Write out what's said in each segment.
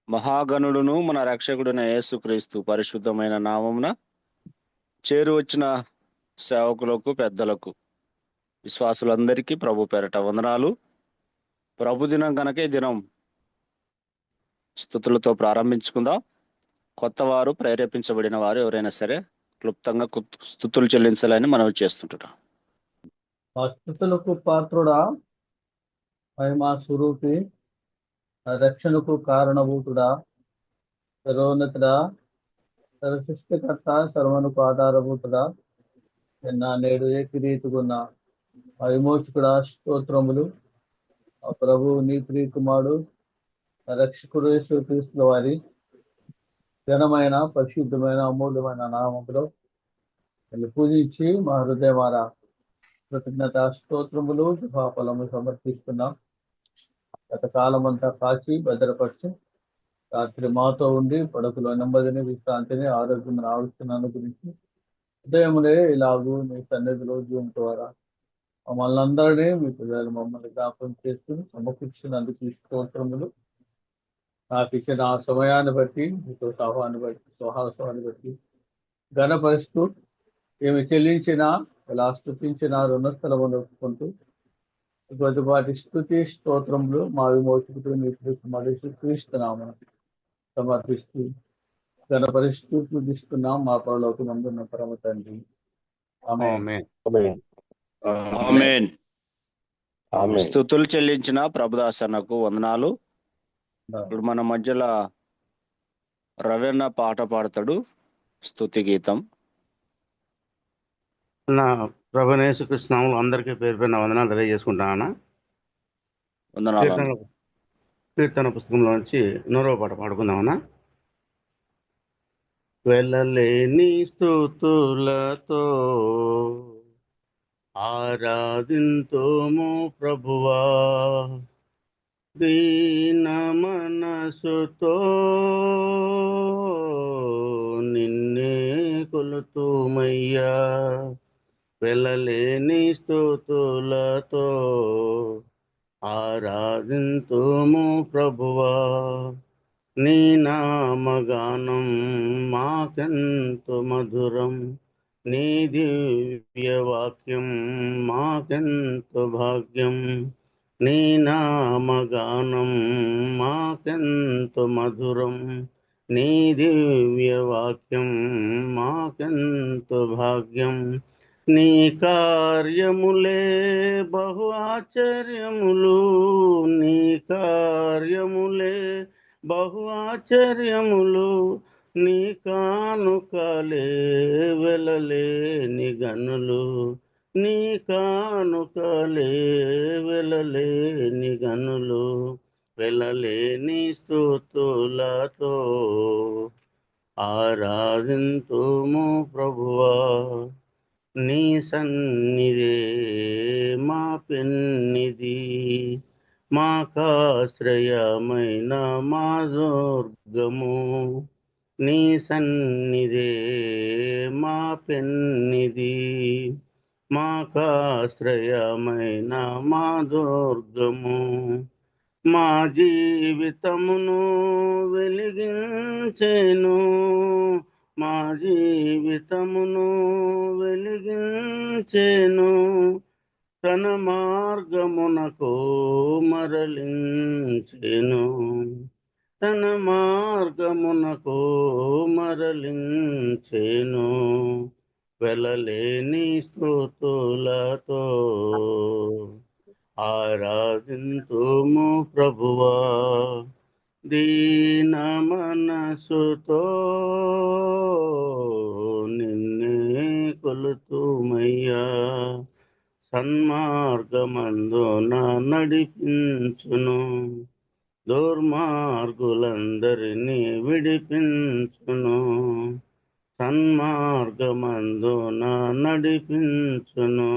మహాగణుడును మన రక్షకుడైన యేసుక్రీస్తు పరిశుద్ధమైన నామమున చేరువచ్చిన సేవకులకు పెద్దలకు విశ్వాసులందరికీ ప్రభు పేరట వందనాలు. ప్రభు దినం కనుక ఈ దినం స్తుతులతో ప్రారంభించుకుందాం. కొత్త వారు ప్రేరేపించబడిన వారు ఎవరైనా సరే క్లుప్తంగా స్తుతులు చెల్లించాలని మనవి చేస్తుంటాం. ఆ స్థుతులకు పాత్రుడా, మహిమా స్వరూపి, రక్షణకు కారణభూతుడా, సర్వోన్నతుడా, సర్వసృష్టికర్త, సర్వనుకు ఆధారభూతుడా, నిన్న నేడు ఏకరీతిగున్న ఆ విమోచకుడా స్తోత్రములు. ఆ ప్రభు నీ ప్రియకుమారుడు రక్షకుడు యేసుక్రీస్తుల వారి ఘనమైన పరిశుద్ధమైన అమూల్యమైన నామములో వీళ్ళు పూజించి మా హృదయమారా కృతజ్ఞత స్తోత్రములు జపాఫలము సమర్పిస్తున్నాం. గత కాలం అంతా కాచి భద్రపరిచి రాత్రి మాతో ఉండి పడకలో నెమ్మదిని, విశ్రాంతిని, ఆరోగ్యం ఆవిస్తున్నాను గురించి ఉదయములే ఇలాగూ మీ సన్నిధిలో జూమ్ ద్వారా మమ్మల్ని అందరినీ మీ పిల్లలు మమ్మల్ని జ్ఞాపకం చేసుకుని సమకూర్చినందుకు ఈ స్తోత్రములు. నాకు ఇచ్చిన ఆ సమయాన్ని బట్టి, మీతో సహవాసాన్ని బట్టి ఘనపరుస్తూ ఏమి చెల్లించినా ఇలా స్తుతించిన రుణస్థలములు ఒప్పుకుంటూ కొద్దిపాటి స్తుతి స్తోత్రములు మా విమోచకుడు మీ క్రీస్తున్నాము సమర్పిస్తూ ఘనపరుస్తూ పూజిస్తున్నాం మా పరలోకమందున్న పరమ తండ్రి. ఆమేన్. ఆమేన్. స్తుతులు చెల్లించిన ప్రభుదాసన్నకు వందనాలు. ఇప్పుడు మన మధ్యలో రవెన్న పాట పాడతాడు, స్తుతి గీతం. నా ప్రభునేసుకృష్ణాములు అందరికీ పేరు పేరున వందనాలు తెలియజేసుకుంటాను. వందనాలు. కీర్తన పుస్తకంలో నుంచి 100వ పాట పాడుకుందామన్నా. వెళ్ళలేని స్తుతులతో ఆరాధింతుము ప్రభువా, దీన మనసుతో నిన్నే కొలుతుమయ్యా. వెళ్ళలేని స్తుతులతో ఆరాధింతుము ప్రభువా, నీ నామగానం మాకెంతో మధురం, నీ దివ్య వాక్యం మాకెంతో భాగ్యం. నీ నామగానం మాకెంతో మధురం, నీ దివ్య వాక్యం మాకెంతో భాగ్యం. నీ కార్యములే బహు ఆశ్చర్యములు, నీ కార్యములే బహు ఆశ్చర్యములు, నీ కానుకలే వెలలేని గనులు, నీ కానుకలే వెలలేని గనులు. వెలలేని స్తుతులతో ఆరాధింతుము ప్రభువా, నీ సన్నిధే మా పెన్నిది, మాకాశ్రయమైన మా దుర్గము. నీ సన్నిధే మా పెన్నిది, మాకాశ్రయమైన మా దుర్గము. మా జీవితమును వెలిగించెను, మా జీవితమును వెలిగించెను, తన మార్గమునకు మరలించెను, తన మార్గమునకు మరలించెను. వెళ్ళలేని స్తుతులతో ఆరాధింతుము ప్రభువా, దీన మనసుతో నిన్నే కొలుతుమయ్యా. సన్మార్గమందున నడిపించును, దుర్మార్గులందరినీ విడిపించును. సన్మార్గమందున నడిపించును,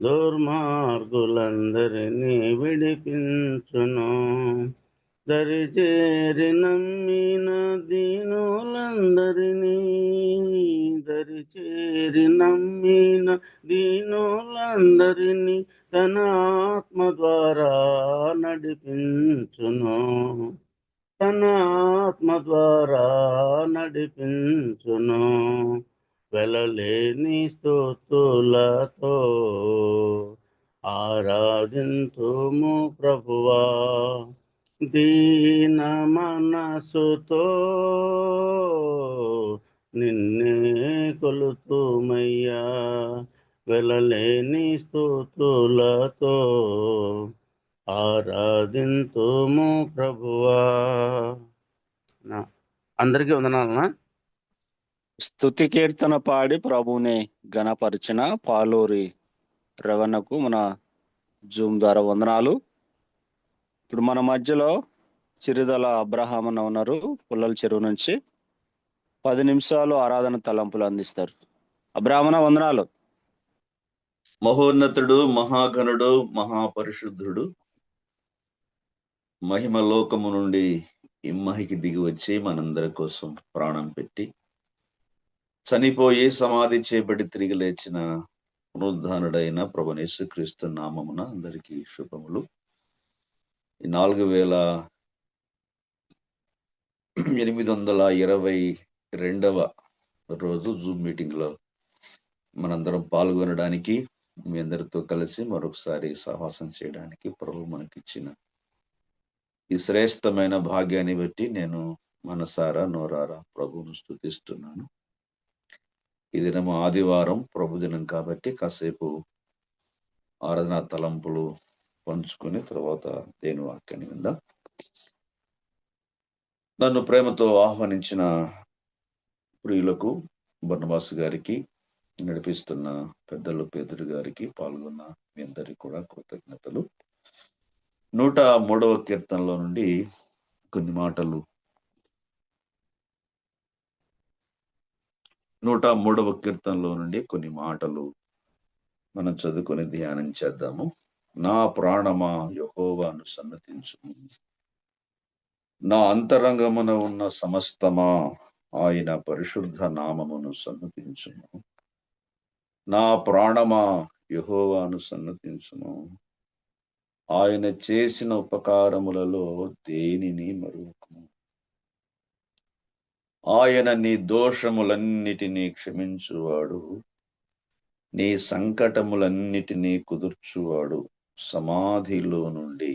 దుర్మార్గులందరినీ విడిపించును. దరిచేరి నమ్మిన దీనులందరినీ, దరిచేరి నమ్మిన దీనులందరినీ తన ఆత్మ ద్వారా నడిపించును. తన ఆత్మ ద్వారా నడిపించును వెలలేని స్తుతులతో ఆరాధింతుము ప్రభువా దీన మనసుతో నిన్నే కొలుతుమయ్యా వెలలేని స్తుతులతో ఆరాధింతుము ప్రభువా. అందరికీ వందనాలనా. స్తుతి కీర్తన పాడి ప్రభువుని గణపరిచిన పాలూరి రవణకు మన జూమ్ ద్వారా వందనాలు. ఇప్పుడు మన మధ్యలో చిరుదల అబ్రహాం అన్న ఉన్నారు, పుల్లల చెరువు నుంచి. 10 నిమిషాలు ఆరాధన తలంపులు అందిస్తారు. అబ్రహామన్న వందనాలు. మహోన్నతుడు, మహాగణుడు, మహాపరిశుద్ధుడు, మహిమ లోకము నుండి ఇమ్మహికి దిగి వచ్చి మనందరి కోసం ప్రాణం పెట్టి చనిపోయి సమాధి చేపట్టి తిరిగి లేచిన పునరుద్ధానుడైన ప్రభువైన యేసుక్రీస్తు నామమున అందరికీ శుభములు. ఈ 4822వ రోజు జూమ్ మీటింగ్ లో మనందరం పాల్గొనడానికి, మీ అందరితో కలిసి మరొకసారి సహవాసం చేయడానికి ప్రభు మనకిచ్చిన ఈ శ్రేష్టమైన భాగ్యాన్ని బట్టి నేను మనసారా నోరారా ప్రభువును స్తుతిస్తున్నాను. ఈ దినం ఆదివారం ప్రభు దినం కాబట్టి కాసేపు ఆరాధనా తలంపులు పంచుకొని తర్వాత దేని వాక్యాన్ని విందాం. నన్ను ప్రేమతో ఆహ్వానించిన ప్రియులకు, బర్నబాస్ గారికి, నడిపిస్తున్న పెద్దలు పేదరు గారికి, పాల్గొన్న మీ అందరికీ కూడా కృతజ్ఞతలు. 103వ కీర్తనలో నుండి కొన్ని మాటలు 103వ కీర్తనలో నుండి కొన్ని మాటలు మనం చదువుకొని ధ్యానం చేద్దాము. నా ప్రాణమా యెహోవాను సన్నతించుము, నా అంతరంగమున ఉన్న సమస్తమా ఆయన పరిశుద్ధ నామమును సన్నతించుము. నా ప్రాణమా యెహోవాను సన్నతించుము, ఆయన చేసిన ఉపకారములలో దేనిని మరువకుము. ఆయన నీ దోషములన్నిటినీ క్షమించువాడు, నీ సంకటములన్నిటినీ కుదుర్చువాడు, సమాధిలో నుండి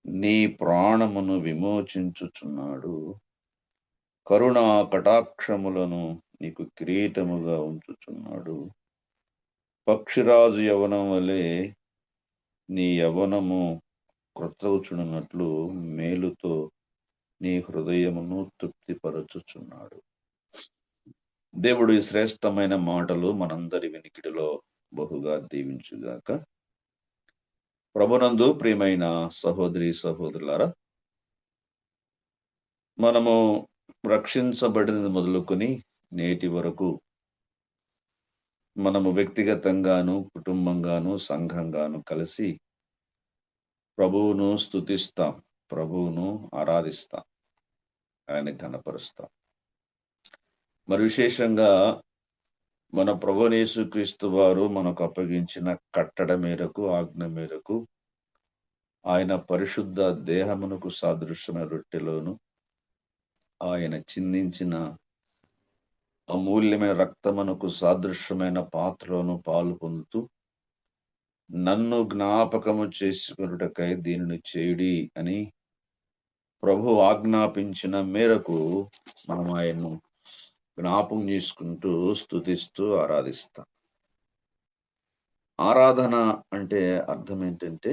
నీ ప్రాణమును విమోచించుచున్నాడు, కరుణా కటాక్షములను నీకు కిరీటముగా ఉంచుచున్నాడు. పక్షిరాజు యవనం వలె నీ యవనము క్రొత్తవుచున్నట్లు మేలుతో నీ హృదయమును తృప్తిపరచుచున్నాడు. దేవుడు ఈ శ్రేష్టమైన మాటలు మనందరి వినికిడిలో బహుగా దీవించుగాక. ప్రభునందు ప్రియమైన సహోదరి సహోదరులారా, మనము రక్షించబడినది మొదలుకొని నేటి వరకు మనము వ్యక్తిగతంగాను, కుటుంబంగాను, సంఘంగాను కలిసి ప్రభువును స్తుతిస్తాం, ప్రభువును ఆరాధిస్తాం, ఆయన ఘనపరుస్తాం. మరి విశేషంగా మన ప్రభువైన యేసుక్రీస్తు వారు మనకు అప్పగించిన కట్టడ మేరకు, ఆజ్ఞ మేరకు ఆయన పరిశుద్ధ దేహమునకు సాదృశ్యమైన రొట్టెలోను, ఆయన చిందించిన అమూల్యమైన రక్తమునకు సాదృశ్యమైన పాత్రలోను పాలు పొందుతూ, నన్ను జ్ఞాపకము చేసుకొనుటకై దీనిని చేయుడి అని ప్రభు ఆజ్ఞాపించిన మేరకు మనం ఆయన్ను జ్ఞాపకం చేసుకుంటూ స్తుతిస్తూ ఆరాధిస్తాం. ఆరాధన అంటే అర్థం ఏంటంటే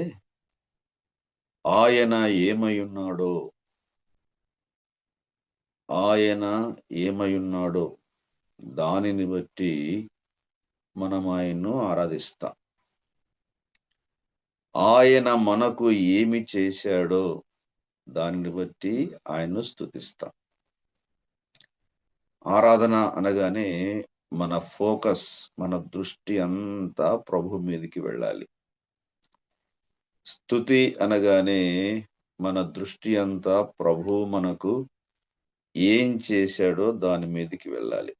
ఆయన ఏమై ఉన్నాడో, ఆయన ఏమై ఉన్నాడో దానిని బట్టి మనం ఆయన్ను ఆరాధిస్తాం. ఆయన మనకు ఏమి చేశాడో దానిని బట్టి ఆయన్ను స్తుతిస్తాం. ఆరాధన అనగానే మన ఫోకస్, మన దృష్టి అంతా ప్రభు మీదకి వెళ్ళాలి. స్తుతి అనగానే మన దృష్టి అంతా ప్రభు మనకు ఏం చేశాడో దాని మీదకి వెళ్ళాలి.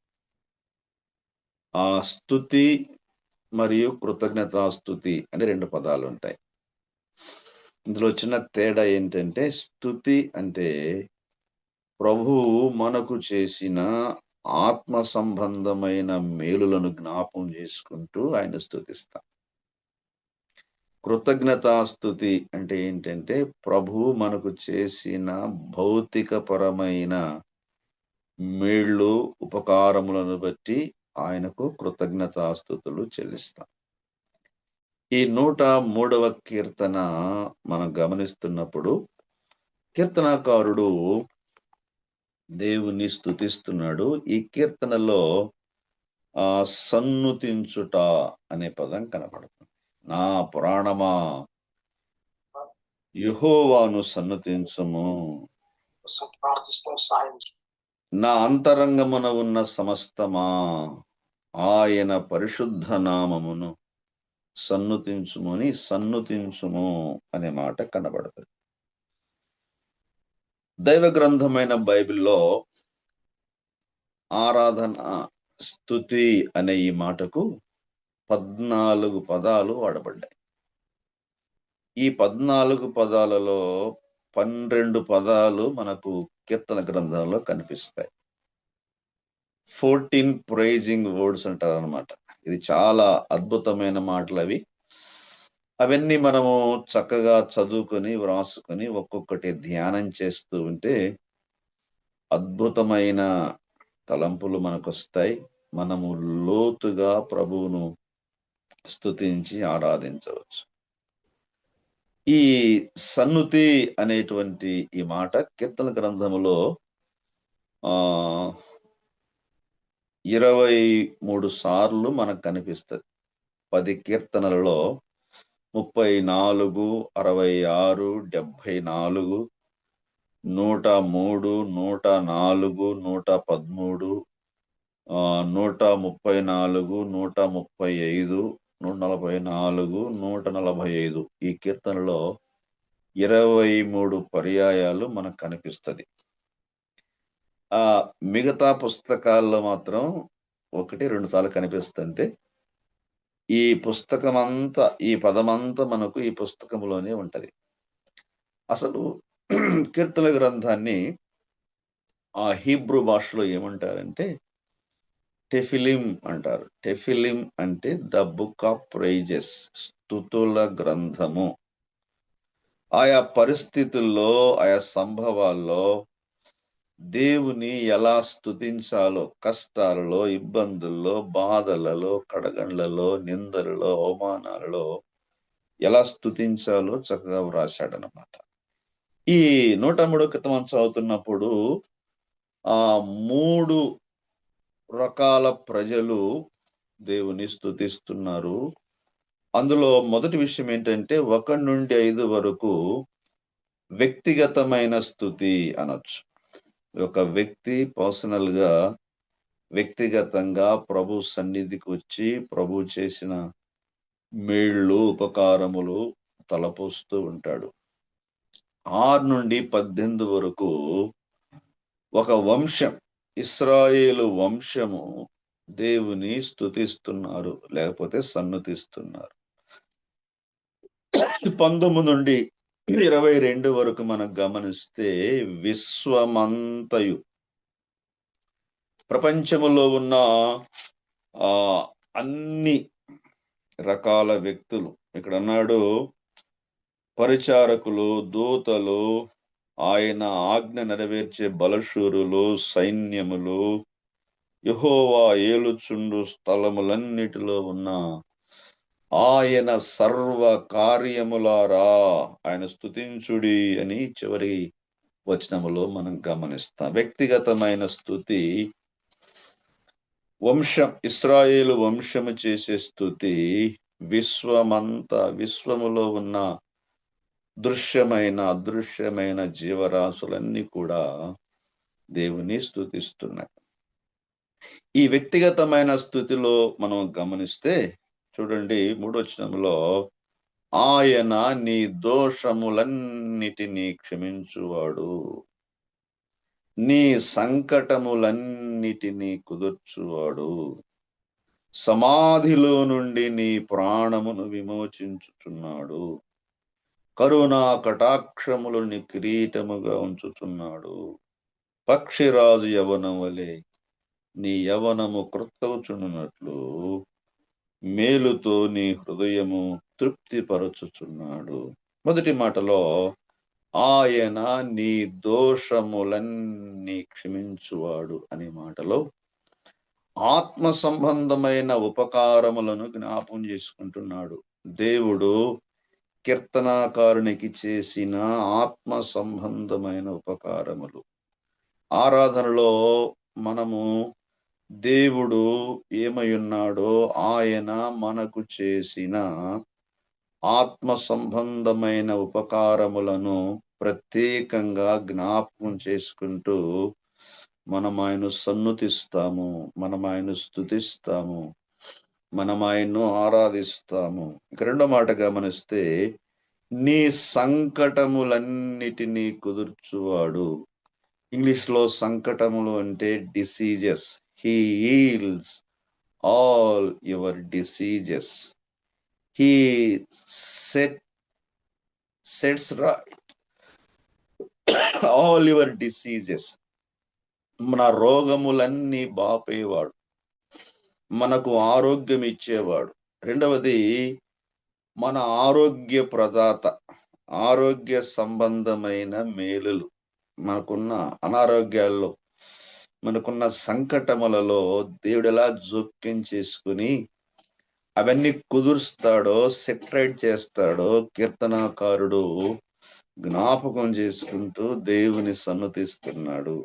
ఆ స్తుతి మరియు కృతజ్ఞతాస్తుతి అని 2 పదాలు ఉంటాయి. ఇందులో చిన్న తేడా ఏంటంటే, స్తుతి అంటే ప్రభువు మనకు చేసిన ఆత్మ సంబంధమైన మేలులను జ్ఞాపం చేసుకుంటూ ఆయన స్తుతిస్తాం. కృతజ్ఞతాస్తుతి అంటే ఏంటంటే, ప్రభువు మనకు చేసిన భౌతికపరమైన మేళ్ళు, ఉపకారములను బట్టి ఆయనకు కృతజ్ఞతాస్తుతులు చెల్లిస్తాం. ఈ 103వ కీర్తన మనం గమనిస్తున్నప్పుడు కీర్తనాకారుడు దేవుని స్తుతిస్తున్నాడు. ఈ కీర్తనలో సన్నుతించుట అనే పదం కనపడుతుంది. నా ప్రాణమా యెహోవాను సన్నుతించుము, నా అంతరంగమున ఉన్న సమస్తమా ఆయన పరిశుద్ధ నామమును సన్నుతించుము అనే మాట కనబడుతుంది. దైవ గ్రంథమైన బైబిల్లో ఆరాధన, స్తుతి అనే ఈ మాటకు 14 పదాలు వాడబడ్డాయి. ఈ 14 పదాలలో 12 పదాలు మనకు కీర్తన గ్రంథంలో కనిపిస్తాయి. 14 ప్రైజింగ్ వర్డ్స్ అంటారు అనమాట. ఇది చాలా అద్భుతమైన మాటలు అవి. అవన్నీ మనము చక్కగా చదువుకొని వ్రాసుకొని ఒక్కొక్కటి ధ్యానం చేస్తూ ఉంటే అద్భుతమైన తలంపులు మనకు వస్తాయి. మనము లోతుగా ప్రభువును స్తుతించి ఆరాధించవచ్చు. ఈ సన్నుతి అనేటువంటి ఈ మాట కీర్తన గ్రంథములో 23 సార్లు మనకు కనిపిస్తుంది. 10 కీర్తనలలో 34, 66, 74, 103, 104, 113, 134, 135, 144, 145 ఈ కీర్తనలో 23 పర్యాయాలు మనకు కనిపిస్తుంది. మిగతా పుస్తకాల్లో మాత్రం 1-2 సార్లు కనిపిస్తుంది. ఈ పుస్తకమంతా, ఈ పదమంతా మనకు ఈ పుస్తకంలోనే ఉంటది. అసలు కీర్తన గ్రంథాన్ని హీబ్రూ భాషలో ఏమంటారంటే టెఫిలిం అంటారు. టెఫిలిం అంటే ద బుక్ ఆఫ్ ప్రైజెస్, స్తుతుల గ్రంథము. ఆయా పరిస్థితుల్లో, ఆయా సంభవాల్లో దేవుని ఎలా స్తుతించాలో, కష్టాలలో, ఇబ్బందుల్లో, బాధలలో, కడగండ్లలో, నిందలలో, అవమానాలలో ఎలా స్తుతించాలో చక్కగా వ్రాశాడనమాట. ఈ 103 క్రితం చదువుతున్నప్పుడు 3 రకాల ప్రజలు దేవుని స్తుతిస్తున్నారు. అందులో మొదటి విషయం ఏంటంటే 1 నుండి 5 వరకు వ్యక్తిగతమైన స్తుతి అనొచ్చు. ఒక వ్యక్తి పర్సనల్ గా, వ్యక్తిగతంగా ప్రభు సన్నిధికి వచ్చి ప్రభు చేసిన మేళ్ళు, ఉపకారములు తలపోస్తూ ఉంటాడు. 6 నుండి 18 వరకు ఒక వంశం, ఇశ్రాయేలు వంశము దేవుని స్తుతిస్తున్నారు, లేకపోతే సన్నుతిస్తున్నారు. 19 నుండి 22 వరకు మనం గమనిస్తే విశ్వమంతయు, ప్రపంచములో ఉన్న అన్ని రకాల వ్యక్తులు, ఇక్కడ అన్నాడు పరిచారకులు, దూతలు, ఆయన ఆజ్ఞ నెరవేర్చే బలశూరులు, సైన్యములు, యెహోవా ఏలుచుండు స్థలములన్నిటిలో ఉన్న ఆయన సర్వ కార్యములారా ఆయన స్తుతించుడి అని చివరి వచనములో మనం గమనిస్తాం. వ్యక్తిగతమైన స్తుతి వంశం, ఇశ్రాయేలు వంశము చేసే స్తుతి విశ్వమంతా, విశ్వములో ఉన్న దృశ్యమైన అదృశ్యమైన జీవరాశులన్నీ కూడా దేవుని స్తుతిస్తున్నాయి. ఈ వ్యక్తిగతమైన స్థుతిలో మనం గమనిస్తే చూడండి 3వ వచనంలో ఆయన నీ దోషములన్నిటినీ క్షమించువాడు, నీ సంకటములన్నిటినీ కుదుర్చువాడు, సమాధిలో నుండి నీ ప్రాణమును విమోచించుచున్నాడు, కరుణా కటాక్షములు నీ కిరీటముగా ఉంచుతున్నాడు. పక్షిరాజు యవనం వలె నీ యవనము క్రొత్తవుచున్నట్లు మేలుతో నీ హృదయము తృప్తిపరచుచున్నాడు. మొదటి మాటలో ఆయన నీ దోషములన్నీ క్షమించువాడు అనే మాటలో ఆత్మ సంబంధమైన ఉపకారములను జ్ఞాపం చేసుకుంటున్నాడు. దేవుడు కీర్తనాకారునికి చేసిన ఆత్మ సంబంధమైన ఉపకారములు. ఆరాధనలో మనము దేవుడు ఏమై ఉన్నాడో ఆయన మనకు చేసిన ఆత్మ సంబంధమైన ఉపకారములను ప్రత్యేకంగా జ్ఞాపకం చేసుకుంటూ మనం ఆయన సన్నుతిస్తాము, మనం ఆయన స్తుతిస్తాము, మనం ఆయన్ను ఆరాధిస్తాము. ఇక రెండో మాట గమనిస్తే నీ సంకటములన్నిటినీ కుదుర్చువాడు. ఇంగ్లీష్ లో సంకటములు అంటే diseases. He heels all your diseases. He sets all your diseases. మన రోగములన్నీ బాపేవాడు, మనకు ఆరోగ్యం ఇచ్చేవాడు. రెండవది మన ఆరోగ్య ప్రదాత. ఆరోగ్య సంబంధమైన మేలులు, మనకున్న అనారోగ్యాల్లో, మనకున్న సంకటములలో దేవుడు ఎలా జోక్యం చేసుకుని అవన్నీ కుదురుస్తాడో, సెటరేట్ చేస్తాడో కీర్తనాకారుడు జ్ఞాపకం చేసుకుంటూ దేవుని సన్నతిస్తున్నాడు.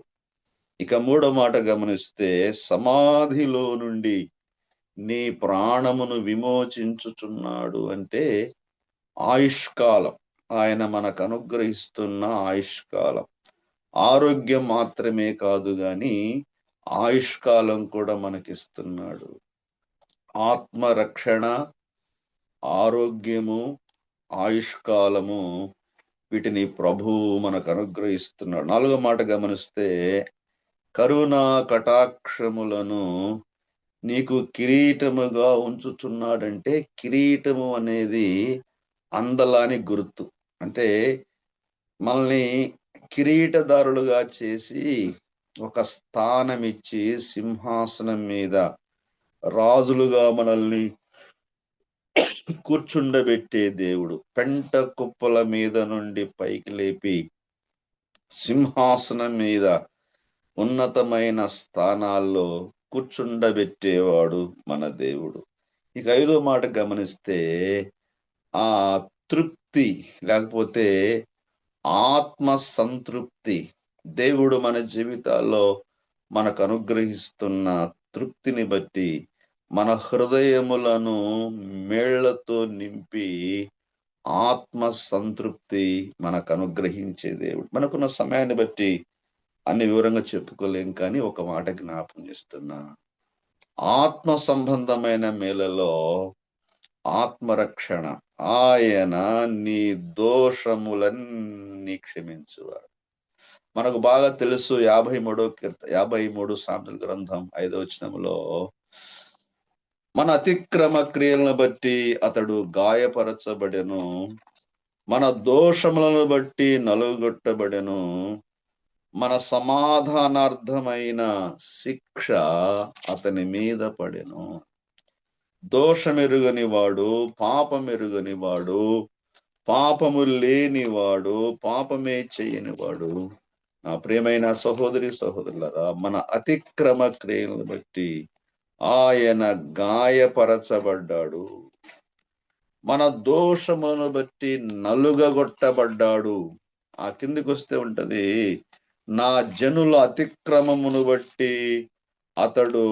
ఇక మూడో మాట గమనిస్తే సమాధిలో నుండి నీ ప్రాణమును విమోచించుచున్నాడు అంటే ఆయుష్కాలం. ఆయన మనకు అనుగ్రహిస్తున్న ఆయుష్కాలం. ఆరోగ్యం మాత్రమే కాదు గాని ఆయుష్కాలం కూడా మనకిస్తున్నాడు. ఆత్మరక్షణ, ఆరోగ్యము, ఆయుష్కాలము, వీటిని ప్రభువు మనకు అనుగ్రహిస్తున్నాడు. నాలుగో మాట గమనిస్తే కరుణా కటాక్షములను నీకు కిరీటముగా ఉంచుతున్నాడంటే కిరీటము అనేది అందలాని గుర్తు. అంటే మనల్ని కిరీటదారులుగా చేసి ఒక స్థానం ఇచ్చి సింహాసనం మీద రాజులుగా మనల్ని కూర్చుండబెట్టే దేవుడు. పెంట కుప్పల మీద నుండి పైకి లేపి సింహాసనం మీద ఉన్నతమైన స్థానాల్లో కూర్చుండబెట్టేవాడు మన దేవుడు. ఇక ఐదో మాట గమనిస్తే ఆ తృప్తి లేకపోతే ఆత్మ సంతృప్తి. దేవుడు మన జీవితాల్లో మనకు అనుగ్రహిస్తున్న తృప్తిని బట్టి మన హృదయములను మేళ్లతో నింపి ఆత్మ సంతృప్తి మనకు అనుగ్రహించే దేవుడు. మనకున్న సమయాన్ని బట్టి అన్ని వివరంగా చెప్పుకోలేం, కానీ ఒక మాట జ్ఞాపకం చేస్తున్నా. ఆత్మ సంబంధమైన మేలలో ఆత్మరక్షణ. ఆయన నీ దోషములన్నీ క్షమించువాడు. మనకు బాగా తెలుసు 53 సామెతల గ్రంథం 5వ వచనంలో మన అతిక్రమ క్రియలను బట్టి అతడు గాయపరచబడెను, మన దోషములను బట్టి నలుగొట్టబడెను, మన సమాధానార్థమైన శిక్ష అతని మీద పడెను. దోషమెరుగని వాడు, పాపమెరుగని వాడు, పాపము లేనివాడు, పాపమే చేయనివాడు. నా ప్రియమైన సహోదరి సహోదరులారా, మన అతిక్రమ క్రియలను బట్టి ఆయన గాయపరచబడ్డాడు, మన దోషములను బట్టి నలుగగొట్టబడ్డాడు. ఆ కిందికి వస్తే ఉంటది, నా జనుల అతిక్రమమును బట్టి అతడు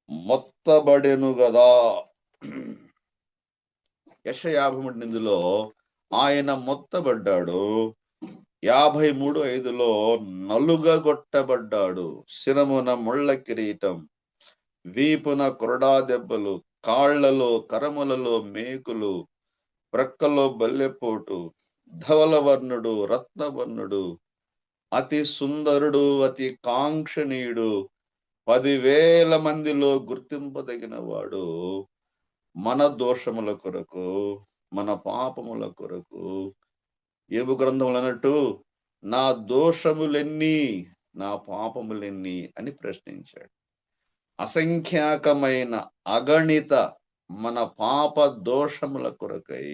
మొత్తబడెను గదా. యెషయా 53:8 ఆయన మొత్తబడ్డాడు. 53:5 నలుగగొట్టబడ్డాడు. శిరమున ముళ్ళ కిరీటం, వీపున కొరడా దెబ్బలు, కాళ్లలో కరములలో మేకులు, ప్రక్కలో బల్లెపోటు, ధవలవర్ణుడు, రత్నవర్ణుడు, అతి సుందరుడు, అతి కాంక్షణీయుడు, 10,000 మందిలో గుర్తింపదగిన వాడు, మన దోషముల కొరకు, మన పాపముల కొరకు యోబు గ్రంథంలో అన్నట్టు నా దోషములెన్ని, నా పాపములెన్ని అని ప్రశ్నించాడు. అసంఖ్యాకమైన అగణిత మన పాప దోషముల కొరకై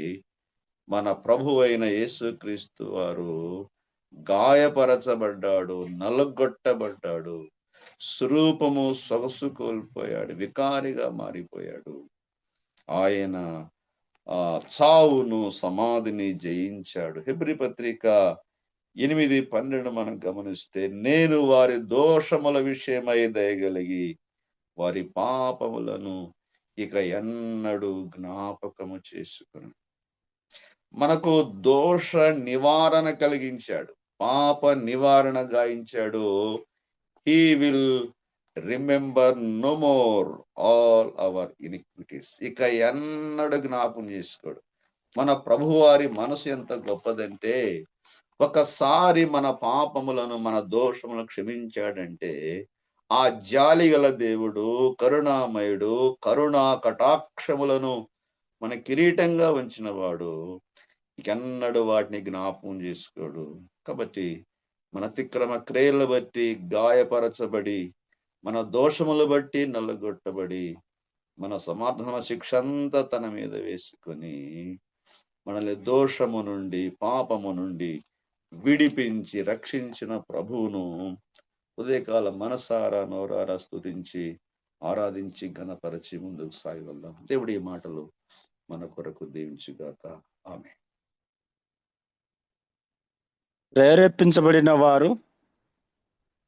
మన ప్రభువైన యేసుక్రీస్తు వారు గాయపరచబడ్డాడు, నలగొట్టబడ్డాడు, స్వరూపము సొగసు కోల్పోయాడు, వికారిగా మారిపోయాడు. ఆయన చావును సమాధిని జయించాడు. హెబ్రీ పత్రిక 8:12 మనం గమనిస్తే, నేను వారి దోషముల విషయమై దయగలిగి వారి పాపములను ఇక ఎన్నడూ జ్ఞాపకము చేసుకుని మనకు దోష నివారణ కలిగించాడు, పాప నివారణ గాయించాడు. He will remember no more all our iniquities. ఇక ఎన్నడూ జ్ఞాపం చేసుకోడు. మన ప్రభువారి మనసు ఎంత గొప్పదంటే, ఒకసారి మన పాపములను, మన దోషములను క్షమించాడంటే, ఆ జాలిగల దేవుడు, కరుణామయుడు, కరుణా కటాక్షములను మన కిరీటంగా ఉంచిన వాడు ఎన్నడూ వాటిని జ్ఞాపకం చేసుకోడు. కాబట్టి మన అతిక్రమ క్రియలు బట్టి గాయపరచబడి, మన దోషములు బట్టి నల్లగొట్టబడి, మన సమాధాన శిక్ష అంతా తన మీద వేసుకొని మనల్ని దోషము నుండి, పాపము నుండి విడిపించి రక్షించిన ప్రభువును ఉదయకాల మనసారా నోరారా స్తుతించి ఆరాధించి ఘనపరచి ముందుకు సాగి వెళ్దాం. దేవుడి ఈ మాటలు మన కొరకు దీవించుగాక. ఆమె. ప్రేరేపించబడిన వారు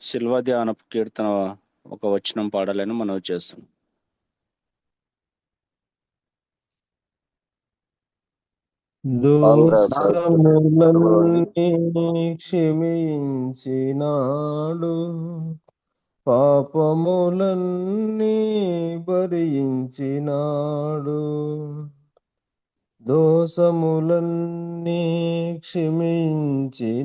శిల్వ ధ్యానపు కీర్తన ఒక వచనం పాడాలని మనం చేస్తున్నాం. దోషములన్నీ క్షమించినాడు, పాపములన్నీ భరించినాడు. దోషములన్నీ క్షమించినాడు,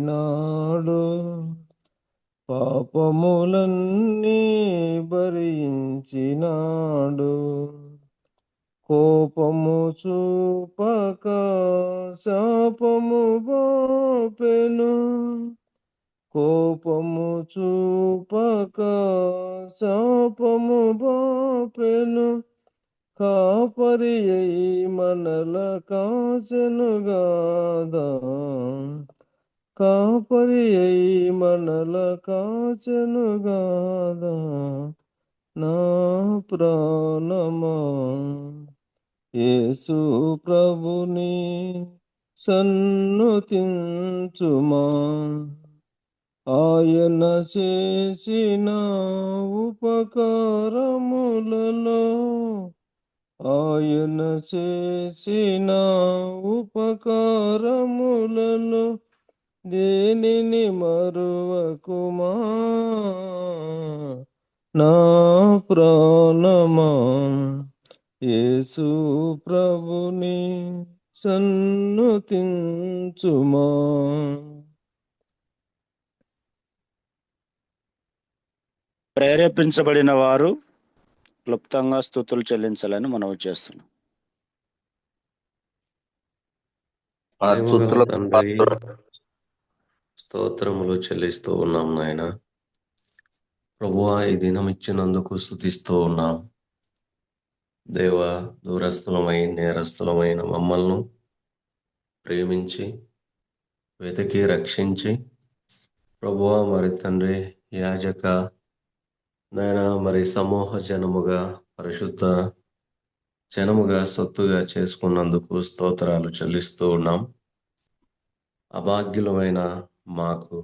పాపములన్నీ భరించినాడు. కోపము చూపక శాపము బాపెను, కోపము చూపక శాపము బాపెను. కాపరి అయి మనల కాచెను గాదా, కాపరి అయి మనల కాచెను గాదా. నా ప్రాణమా యేసు ప్రభుని సన్నుతించుమా, ఆయన చేసిన ఉపకారములలో, ఆయన చేసిన ఉపకారములలో దేనిని మరువకుమా. నా ప్రాణమా యేసు ప్రభుని సన్నుతించుమా. ప్రేరేపించబడిన వారు క్లుప్తంగా స్తుతులు చెల్లించాలని మనం చేస్తున్నాం. ప్రేమగల తండ్రి, స్తోత్రములు చెల్లిస్తూ ఉన్నాం నాయన. ప్రభువా, ఈ దినం ఇచ్చినందుకు స్తుతిస్తూ ఉన్నాం. దేవా, దూరస్థులమై నేరస్థులమైన మమ్మల్ని ప్రేమించి వెతికి రక్షించి, ప్రభువా మరి తండ్రి యాజక నాయన మరి సమూహ జనముగా, పరిశుద్ధ జనముగా సొత్తుగా చేసుకున్నందుకు స్తోత్రాలు చెల్లిస్తూ ఉన్నాం. అభాగ్యులమైన మాకు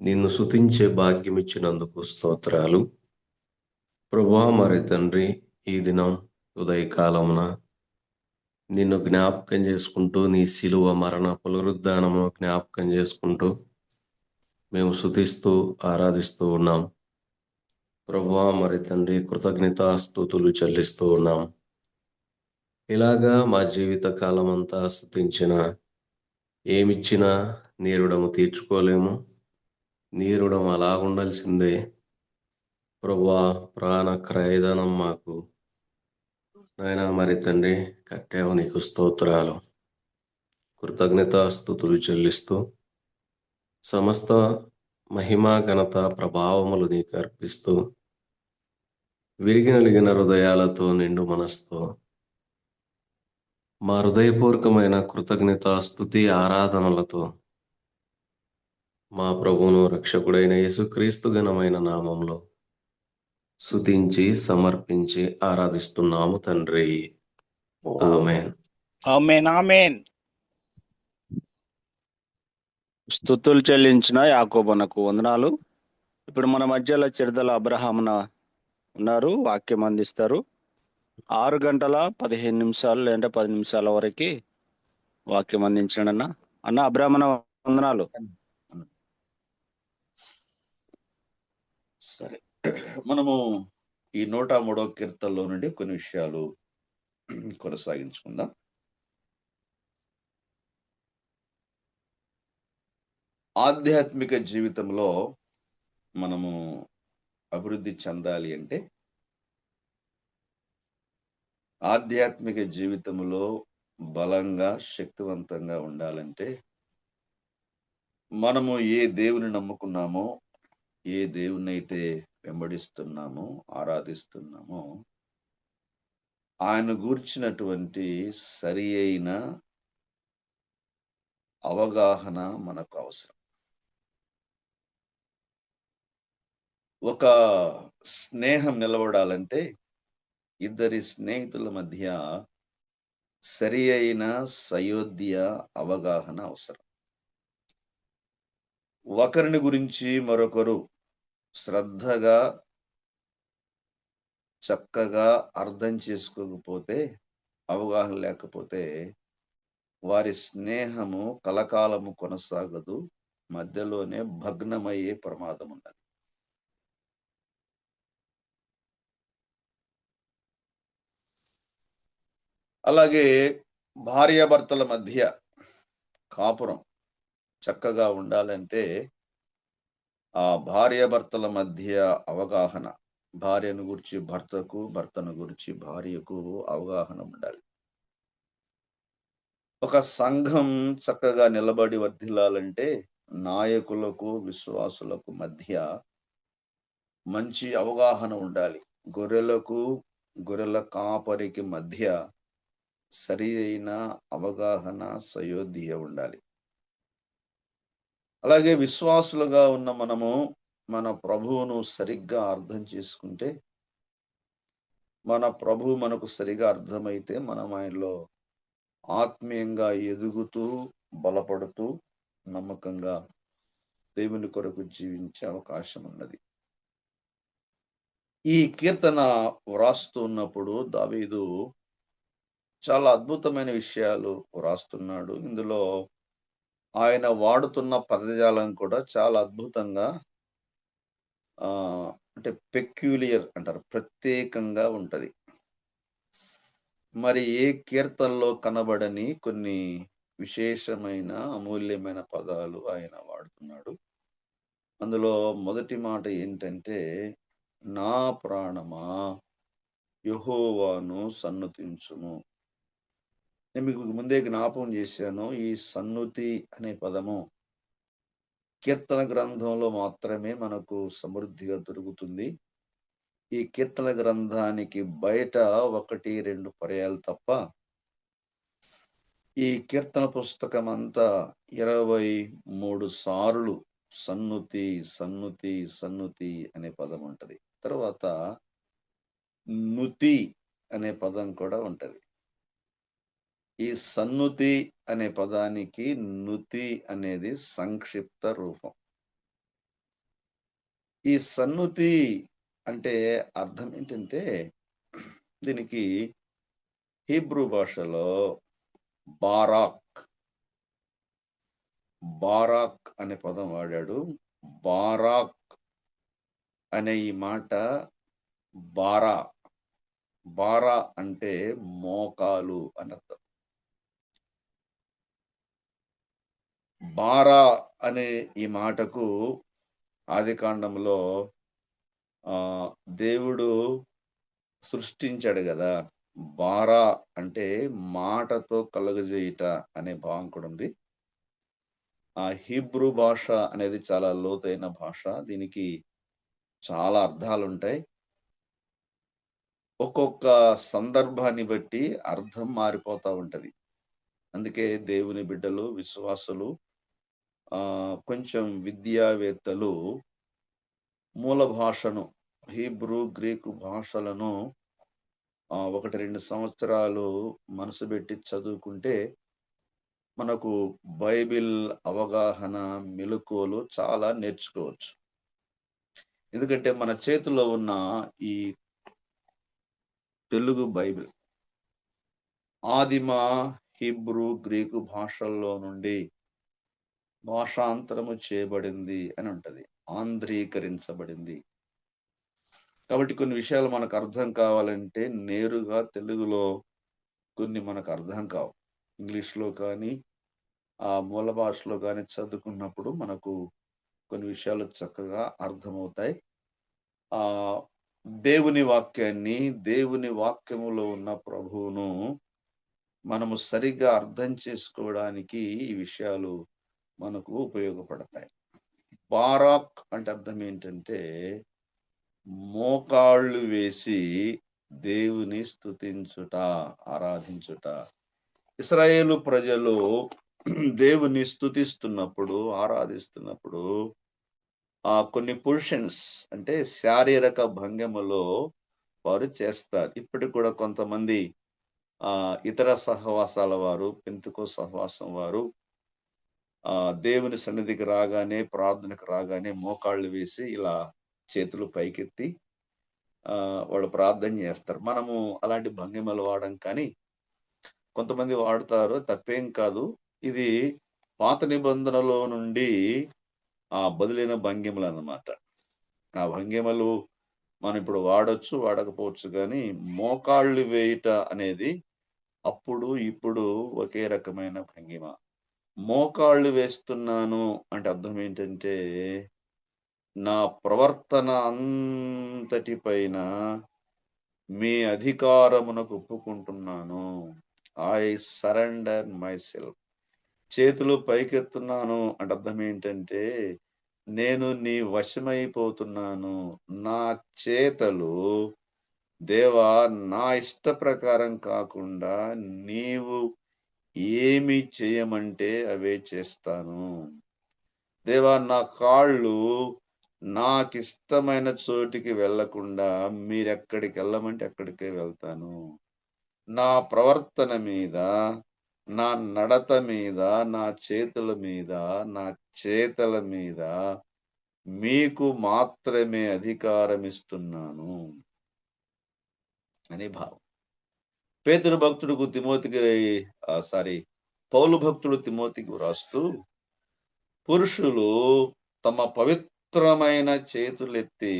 నిన్ను స్తుతించే భాగ్యం ఇచ్చినందుకు స్తోత్రాలు. ప్రభువా మరి తండ్రి, ఈ దినం ఉదయకాలమున నిన్ను జ్ఞాపకం చేసుకుంటూ, నీ శిలువ మరణ పునరుద్ధానమును జ్ఞాపకం చేసుకుంటూ మేము స్తుతిస్తూ ఆరాధిస్తూ ఉన్నాం. ప్రభువా మరి తండ్రి, కృతజ్ఞతాస్తుతులు చెల్లిస్తూ ఉన్నాం. ఇలాగా మా జీవిత కాలం అంతా స్తుతించిన, ఏమిచ్చినా నీ రుణము తీర్చుకోలేము. నీ రుణం అలా ఉండాల్సిందే. ప్రభువా, ప్రాణ క్రయధనం మాకు నాయన మరి తండ్రి కట్టావు, నీకు స్తోత్రాలు. కృతజ్ఞతాస్తుతులు చెల్లిస్తూ సమస్త మహిమా ఘనత ప్రభావములు నీకు అర్పిస్తూ విరిగి నలిగిన హృదయాలతో నిండు మనస్తో మా హృదయపూర్వకమైన కృతజ్ఞతాస్తుతి ఆరాధనలతో మా ప్రభువును రక్షకుడైన యేసుక్రీస్తు ఘనమైన నామంలో స్తుతించి సమర్పించి ఆరాధిస్తున్నాము తండ్రి. ఆమేన్. ఆమేన్ ఆమేన్. స్తుతులు చెల్లించిన యాకోబునకు వందనాలు. ఇప్పుడు మన మధ్యలో చిరుదల అబ్రహామున ఉన్నారు, వాక్యం అందిస్తారు. 6:15 లేదంటే 10 నిమిషాల వరకు వాక్యం అందించండి అన్న. అన్న అబ్రహామున వందనాలు. సరే, మనము ఈ 103వ కీర్తనలో నుండి కొన్ని విషయాలు కొనసాగించుకుందాం. ఆధ్యాత్మిక జీవితంలో మనము అభివృద్ధి చెందాలి అంటే, ఆధ్యాత్మిక జీవితంలో బలంగా శక్తివంతంగా ఉండాలంటే, మనము ఏ దేవుని నమ్ముకున్నామో, ఏ దేవుని అయితే వెంబడిస్తున్నామో, ఆరాధిస్తున్నామో, ఆయన గూర్చినటువంటి సరి అయిన అవగాహన మనకు అవసరం. ఒక స్నేహం నిలబడాలంటే ఇద్దరి స్నేహితుల మధ్య సరి అయిన సయోధ్య అవగాహన అవసరం. ఒకరిని గురించి మరొకరు శ్రద్ధగా చక్కగా అర్థం చేసుకోకపోతే, అవగాహన లేకపోతే వారి స్నేహము కలకాలము కొనసాగదు, మధ్యలోనే భగ్నమయ్యే ప్రమాదం ఉన్నది. అలాగే భార్యాభర్తల మధ్య కాపురం చక్కగా ఉండాలంటే ఆ భార్యాభర్తల మధ్య అవగాహన, భార్యను గురించి భర్తకు, భర్తను గురించి భార్యకు అవగాహన ఉండాలి. ఒక సంఘం చక్కగా నిలబడి వర్ధిల్లాలంటే నాయకులకు, విశ్వాసులకు మధ్య మంచి అవగాహన ఉండాలి. గొర్రెలకు, గొర్రెల కాపరికి మధ్య సరి అయిన అవగాహన, సయోధ్య ఉండాలి. అలాగే విశ్వాసులుగా ఉన్న మనము మన ప్రభువును సరిగ్గా అర్థం చేసుకుంటే, మన ప్రభువు మనకు సరిగా అర్థమైతే, మనం ఆయనలో ఆత్మీయంగా ఎదుగుతూ, బలపడుతూ, నమ్మకంగా దేవుని కొరకు జీవించే అవకాశం ఉన్నది. ఈ కీర్తన వ్రాస్తూ ఉన్నప్పుడు దావీదు చాలా అద్భుతమైన విషయాలు వ్రాస్తున్నాడు. ఇందులో ఆయన వాడుతున్న పదజాలం కూడా చాలా అద్భుతంగా, అంటే పెక్యులియర్ అంటారు, ప్రత్యేకంగా ఉంటది. మరి ఏ కీర్తనలో కనబడని కొన్ని విశేషమైన అమూల్యమైన పదాలు ఆయన వాడుతున్నాడు. అందులో మొదటి మాట ఏంటంటే, నా ప్రాణమా యెహోవాను సన్నుతించుము. నేను మీకు ముందే జ్ఞాపకం చేశాను, ఈ సన్నుతి అనే పదము కీర్తన గ్రంథంలో మాత్రమే మనకు సమృద్ధిగా దొరుకుతుంది. ఈ కీర్తన గ్రంథానికి బయట 1-2 పర్యాలు తప్ప ఈ కీర్తన పుస్తకం అంతా 23 సార్లు సన్నుతి, సన్నుతి, సన్నుతి అనే పదం ఉంటది. తర్వాత నుతి అనే పదం కూడా ఉంటది. ఈ సన్నుతి అనే పదానికి నుతి అనేది సంక్షిప్త రూపం. ఈ సన్నుతి అంటే అర్థం ఏంటంటే, దీనికి హీబ్రూ భాషలో బారాక్ అనే పదం వాడాడు. బారాక్ అనే ఈ మాట బారా అంటే మోకాలు అని అర్థం. బారా అనే ఈ మాటకు ఆదికాండంలో దేవుడు సృష్టించాడు కదా, బారా అంటే మాటతో కలుగజేయుట అనే భావం కూడా ఉంది. ఆ హీబ్రూ భాష అనేది చాలా లోతైన భాష. దీనికి చాలా అర్థాలు ఉంటాయి. ఒక్కొక్క సందర్భాన్ని బట్టి అర్థం మారిపోతా ఉంటది. అందుకే దేవుని బిడ్డలు, విశ్వాసులు, కొంచెం విద్యావేత్తలు మూల భాషను, హీబ్రూ, గ్రీకు భాషలను 1-2 సంవత్సరాలు మనసు పెట్టి చదువుకుంటే మనకు బైబిల్ అవగాహన మెళకువలు చాలా నేర్చుకోవచ్చు. ఎందుకంటే మన చేతిలో ఉన్న ఈ తెలుగు బైబిల్ ఆదిమ హీబ్రూ, గ్రీకు భాషల్లో నుండి భాషాంతరము చేయబడింది అని ఉంటది, ఆంధ్రీకరించబడింది. కాబట్టి కొన్ని విషయాలు మనకు అర్థం కావాలంటే నేరుగా తెలుగులో కొన్ని మనకు అర్థం కావు. ఇంగ్లీష్లో కానీ ఆ మూల భాషలో కానీ చదువుకున్నప్పుడు మనకు కొన్ని విషయాలు చక్కగా అర్థమవుతాయి. ఆ దేవుని వాక్యాన్ని, దేవుని వాక్యములో ఉన్న ప్రభువును మనము సరిగ్గా అర్థం చేసుకోవడానికి ఈ విషయాలు మనకు ఉపయోగపడతాయి. బారాక్ అంటే అర్థం ఏంటంటే మోకాళ్ళు వేసి దేవుని స్తుతించుట, ఆరాధించుట. ఇశ్రాయేలు ప్రజలు దేవుని స్తుతిస్తున్నప్పుడు, ఆరాధిస్తున్నప్పుడు కొన్ని పొజిషన్స్ అంటే శారీరక భంగిమలో వారు చేస్తారు. ఇప్పటికి కూడా కొంతమంది ఇతర సహవాసాల వారు, పెంతెకోస్తు సహవాసం వారు దేవుని సన్నిధికి రాగానే, ప్రార్థనకు రాగానే మోకాళ్ళు వేసి ఇలా చేతులు పైకెత్తి వాళ్ళు ప్రార్థన చేస్తారు. మనము అలాంటి భంగిమలు వాడం, కానీ కొంతమంది వాడతారు. తప్పేం కాదు. ఇది పాత నిబంధనలో నుండి బదులైన భంగిమలు అన్నమాట. ఆ భంగిమలు మనం ఇప్పుడు వాడొచ్చు, వాడకపోవచ్చు, కానీ మోకాళ్ళు వేయుట అనేది అప్పుడు ఇప్పుడు ఒకే రకమైన భంగిమ. మోకాళ్ళు వేస్తున్నాను అంటే అర్థం ఏంటంటే నా ప్రవర్తన అంతటి పైన మీ అధికారమునకు ఒప్పుకుంటున్నాను. I surrender myself. చేతులు పైకెత్తున్నాను అంటే అర్థం ఏంటంటే నేను నీ వశమైపోతున్నాను. నా చేతలు దేవా నా ఇష్ట ప్రకారం కాకుండా నీవు ఏమి చేయమంటే అవే చేస్తాను. దేవా నా కాళ్ళు నాకిష్టమైన చోటికి వెళ్లకుండా మీరెక్కడికి వెళ్ళమంటే అక్కడికే వెళ్తాను. నా ప్రవర్తన మీద, నా నడత మీద, నా చేతుల మీద, నా చేతల మీద మీకు మాత్రమే అధికారం ఇస్తున్నాను అనే భావం. పేతురు భక్తుడుకు పౌలు భక్తుడు తిమోతికి రాస్తూ పురుషులు తమ పవిత్రమైన చేతులెత్తి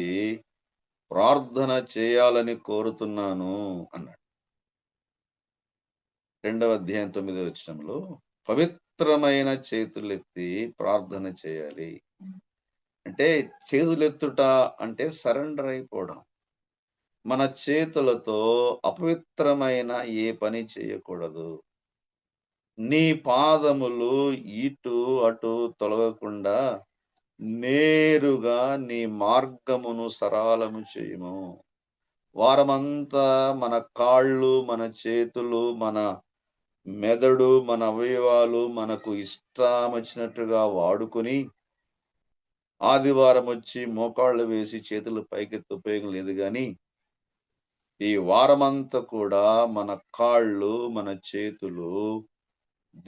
ప్రార్థన చేయాలని కోరుతున్నాను అన్నాడు. 2వ అధ్యాయం 9వ వచనంలో పవిత్రమైన చేతులెత్తి ప్రార్థన చేయాలి అంటే, చేతులెత్తుట అంటే సరెండర్ అయిపోవడం. మన చేతులతో అపవిత్రమైన ఏ పని చేయకూడదు. నీ పాదములు ఇటు అటు తొలగకుండా నేరుగా నీ మార్గమును సరళము చేయము. వారమంతా మన కాళ్ళు, మన చేతులు, మన మెదడు, మన అవయవాలు మనకు ఇష్టం వచ్చినట్టుగా వాడుకొని ఆదివారం వచ్చి మోకాళ్ళు వేసి చేతులు పైకెత్తి ఉపయోగం లేదు. కానీ ఈ వారమంతా కూడా మన కాళ్ళు, మన చేతులు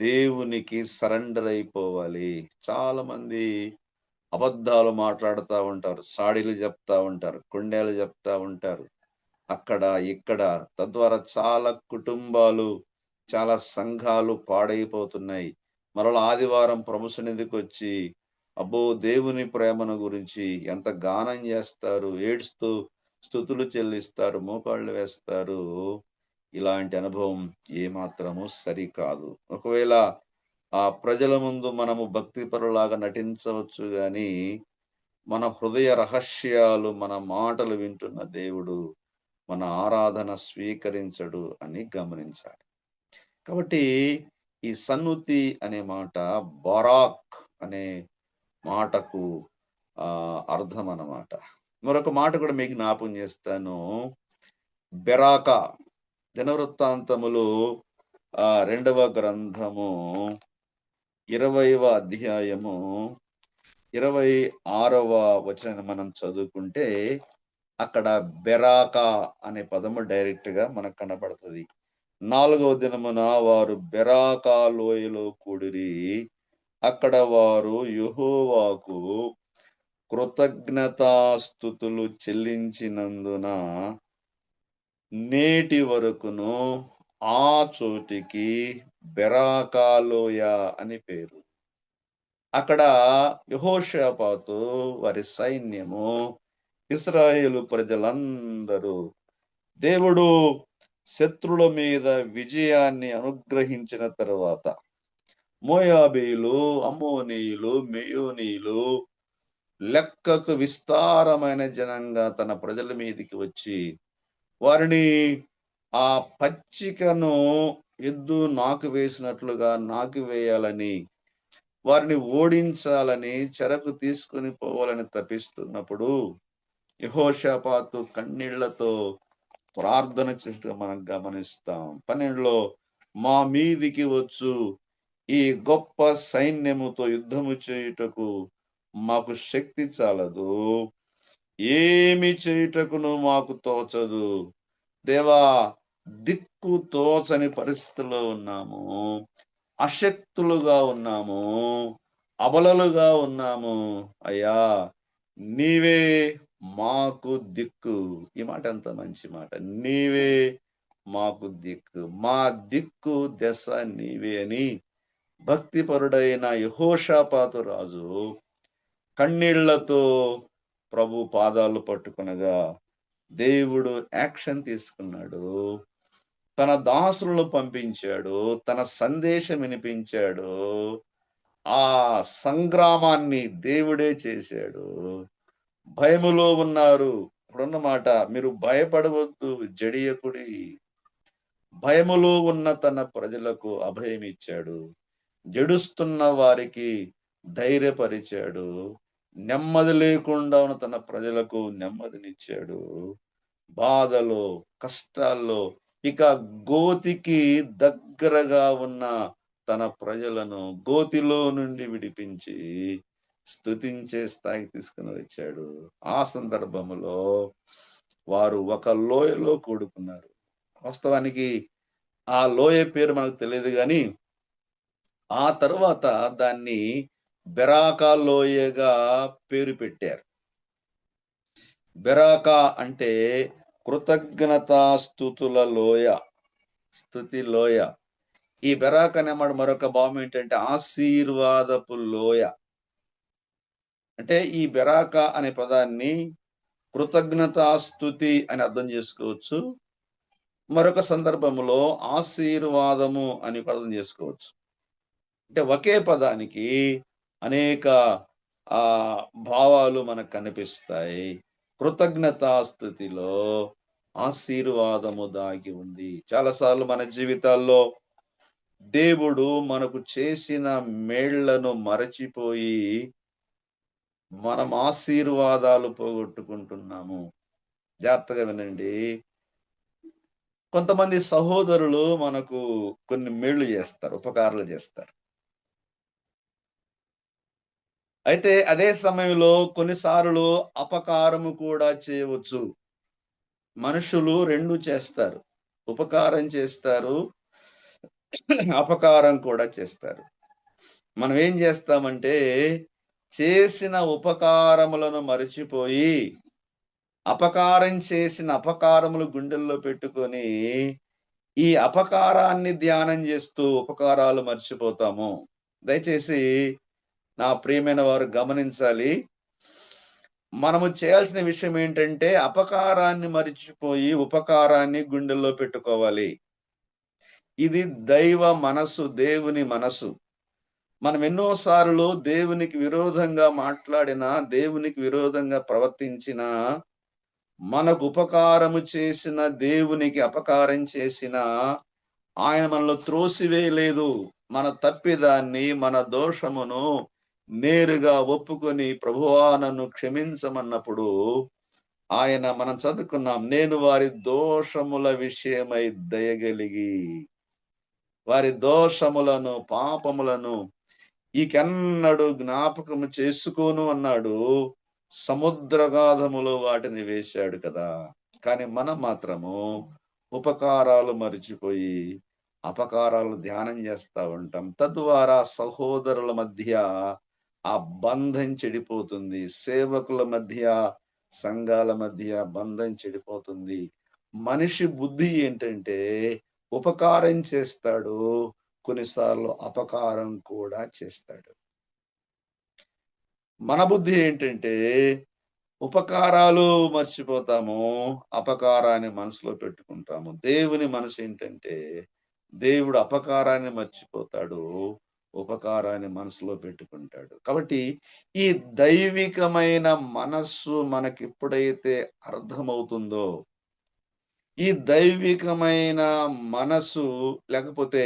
దేవునికి సరెండర్ అయిపోవాలి. చాలా మంది అబద్ధాలు మాట్లాడుతూ ఉంటారు, సాడీలు చెప్తా ఉంటారు, కొండేలు చెప్తా ఉంటారు అక్కడ ఇక్కడ. తద్వారా చాలా కుటుంబాలు, చాలా సంఘాలు పాడైపోతున్నాయి. మరలా ఆదివారం ప్రభు సన్నిధికి వచ్చి అబ్బో దేవుని ప్రేమను గురించి ఎంత గానం చేస్తారు, ఏడుస్తూ స్తుతులు చెల్లిస్తారు, మోకాళ్ళు వేస్తారు. ఇలాంటి అనుభవం ఏమాత్రము సరికాదు. ఒకవేళ ఆ ప్రజల ముందు మనము భక్తిపరులాగా నటించవచ్చు, కానీ మన హృదయ రహస్యాలు, మన మాటలు వింటున్న దేవుడు మన ఆరాధన స్వీకరించడు అని గమనించాలి. కాబట్టి ఈ సన్నుతి అనే మాట బరాక్ అనే మాటకు అర్థం అన్నమాట. మరొక మాట కూడా మీకు జ్ఞాపకం చేస్తాను. బెరాకా, దినవృత్తాంతములు 2వ గ్రంథము 20వ అధ్యాయము 26వ వచనాన్ని మనం చదువుకుంటే అక్కడ బెరాకా అనే పదము డైరెక్ట్ గా మనకు కనబడుతుంది. 4వ దినమున వారు బెరాకా లోయలో కూడిరి. అక్కడ వారు యెహోవాకు కృతజ్ఞతాస్తుతులు చెల్లించినందున నేటి వరకును ఆ చోటికి బెరాకా లోయ అని పేరు. అక్కడ యెహోషాపాతు, వారి సైన్యము, ఇశ్రాయేలు ప్రజలందరూ దేవుడు శత్రుల మీద విజయాన్ని అనుగ్రహించిన తరువాత మోయాబీలు, అమ్మోనీయులు, మెయోనీయులు లెక్కకు విస్తారమైన జనంగా తన ప్రజల మీదికి వచ్చి వారిని ఆ పచ్చికను ఎద్దు నాకు వేసినట్లుగా నాకి వేయాలని, వారిని ఓడించాలని, చెరకు తీసుకుని పోవాలని తప్పిస్తున్నప్పుడు యెహోషాపాతు కన్నీళ్లతో ప్రార్థన చేయటం మనం గమనిస్తాం. 12లో మా మీదికి వచ్చు ఈ గొప్ప సైన్యముతో యుద్ధము చేయుటకు మాకు శక్తి చాలదు, ఏమి చేయుటకును మాకు తోచదు. దేవా, దిక్కు తోచని పరిస్థితిలో ఉన్నాము, అశక్తులుగా ఉన్నాము, అబలలుగా ఉన్నాము. అయ్యా, నీవే మాకు దిక్కు. ఈ మాట ఎంత మంచి మాట. నీవే మాకు దిక్కు, మా దిక్కు దశ నీవే అని భక్తిపరుడైన యెహోషాపాతు రాజు కన్నీళ్లతో ప్రభు పాదాలు పట్టుకునగా దేవుడు యాక్షన్ తీసుకున్నాడు. తన దాసులను పంపించాడు, తన సందేశం వినిపించాడు. ఆ సంగ్రామాన్ని దేవుడే చేశాడు. భయములో ఉన్నారు, ఇప్పుడున్నమాట, మీరు భయపడవద్దు, జడియకుడి. భయములో ఉన్న తన ప్రజలకు అభయం ఇచ్చాడు. జడుస్తున్న వారికి ధైర్యపరిచాడు. నెమ్మది లేకుండా ఉన్న తన ప్రజలకు నెమ్మదినిచ్చాడు. బాధలో, కష్టాల్లో, ఇక గోతికి దగ్గరగా ఉన్న తన ప్రజలను గోతిలో నుండి విడిపించి స్తుతించే స్థాయికి తీసుకుని వచ్చాడు. ఆ సందర్భంలో వారు ఒక లోయలో కూడుకున్నారు. వాస్తవానికి ఆ లోయ పేరు మనకు తెలియదు, కానీ ఆ తర్వాత దాన్ని బెరాకా లోయగా పేరు పెట్టారు. బెరాకా అంటే కృతజ్ఞతాస్తుతుల లోయ, స్తుతి లోయ. ఈ బెరాకా అనే మాట మరొక భావం ఏంటంటే ఆశీర్వాదపు లోయ. అంటే ఈ బెరాకా అనే పదాన్ని కృతజ్ఞతాస్తుతి అని అర్థం చేసుకోవచ్చు, మరొక సందర్భంలో ఆశీర్వాదము అని అర్థం చేసుకోవచ్చు. అంటే ఒకే పదానికి అనేక భావాలు మనకు కనిపిస్తాయి. కృతజ్ఞతాస్తుతిలో ఆశీర్వాదము దాగి ఉంది. చాలాసార్లు మన జీవితాల్లో దేవుడు మనకు చేసిన మేళ్లను మరచిపోయి మనం ఆశీర్వాదాలు పోగొట్టుకుంటున్నాము. జాగ్రత్తగా వినండి. కొంతమంది సహోదరులు మనకు కొన్ని మేళ్లు చేస్తారు, ఉపకారాలు చేస్తారు. అయితే అదే సమయంలో కొన్నిసార్లు అపకారము కూడా చేయవచ్చు. మనుషులు రెండు చేస్తారు, ఉపకారం చేస్తారు, అపకారం కూడా చేస్తారు. మనం ఏం చేస్తామంటే చేసిన ఉపకారములను మరచిపోయి అపకారం చేసిన అపకారములు గుండెల్లో పెట్టుకొని ఈ అపకారాన్ని ధ్యానం చేస్తూ ఉపకారాలు మర్చిపోతాము. దయచేసి నా ప్రియమైన వారు గమనించాలి. మనము చేయాల్సిన విషయం ఏంటంటే అపకారాన్ని మరిచిపోయి ఉపకారాన్ని గుండెల్లో పెట్టుకోవాలి. ఇది దైవ మనసు, దేవుని మనసు. మనం ఎన్నోసార్లు దేవునికి విరోధంగా మాట్లాడినా, దేవునికి విరోధంగా ప్రవర్తించినా మనకు ఉపకారము చేసిన దేవునికి అపకారం చేసిన ఆయన మనల్ని త్రోసివేయలేదు. మన తప్పిదాన్ని, మన దోషమును నేరుగా ఒప్పుకొని ప్రభువా నన్ను క్షమించమన్నప్పుడు ఆయన మనం చదువుకున్నాం, నేను వారి దోషముల విషయమై దయగలిగి వారి దోషములను పాపములను ఈకెన్నడు జ్ఞాపకము చేసుకోను అన్నాడు. సముద్రగాధములో వాటిని వేశాడు కదా. కానీ మనం మాత్రము ఉపకారాలు మరిచిపోయి అపకారాలు ధ్యానం చేస్తా ఉంటాం. తద్వారా సహోదరుల మధ్య ఆ బంధం చెడిపోతుంది. సేవకుల మధ్య, సంఘాల మధ్య బంధం చెడిపోతుంది. మనిషి బుద్ధి ఏంటంటే ఉపకారం చేస్తాడు, కొన్నిసార్లు అపకారం కూడా చేస్తాడు. మన బుద్ధి ఏంటంటే ఉపకారాలు మర్చిపోతాము, అపకారాన్ని మనసులో పెట్టుకుంటాము. దేవుని మనసు ఏంటంటే దేవుడు అపకారాన్ని మర్చిపోతాడు, ఉపకారాన్ని మనసులో పెట్టుకుంటాడు. కాబట్టి ఈ దైవికమైన మనస్సు మనకెప్పుడైతే అర్థమవుతుందో, ఈ దైవికమైన మనసు లేకపోతే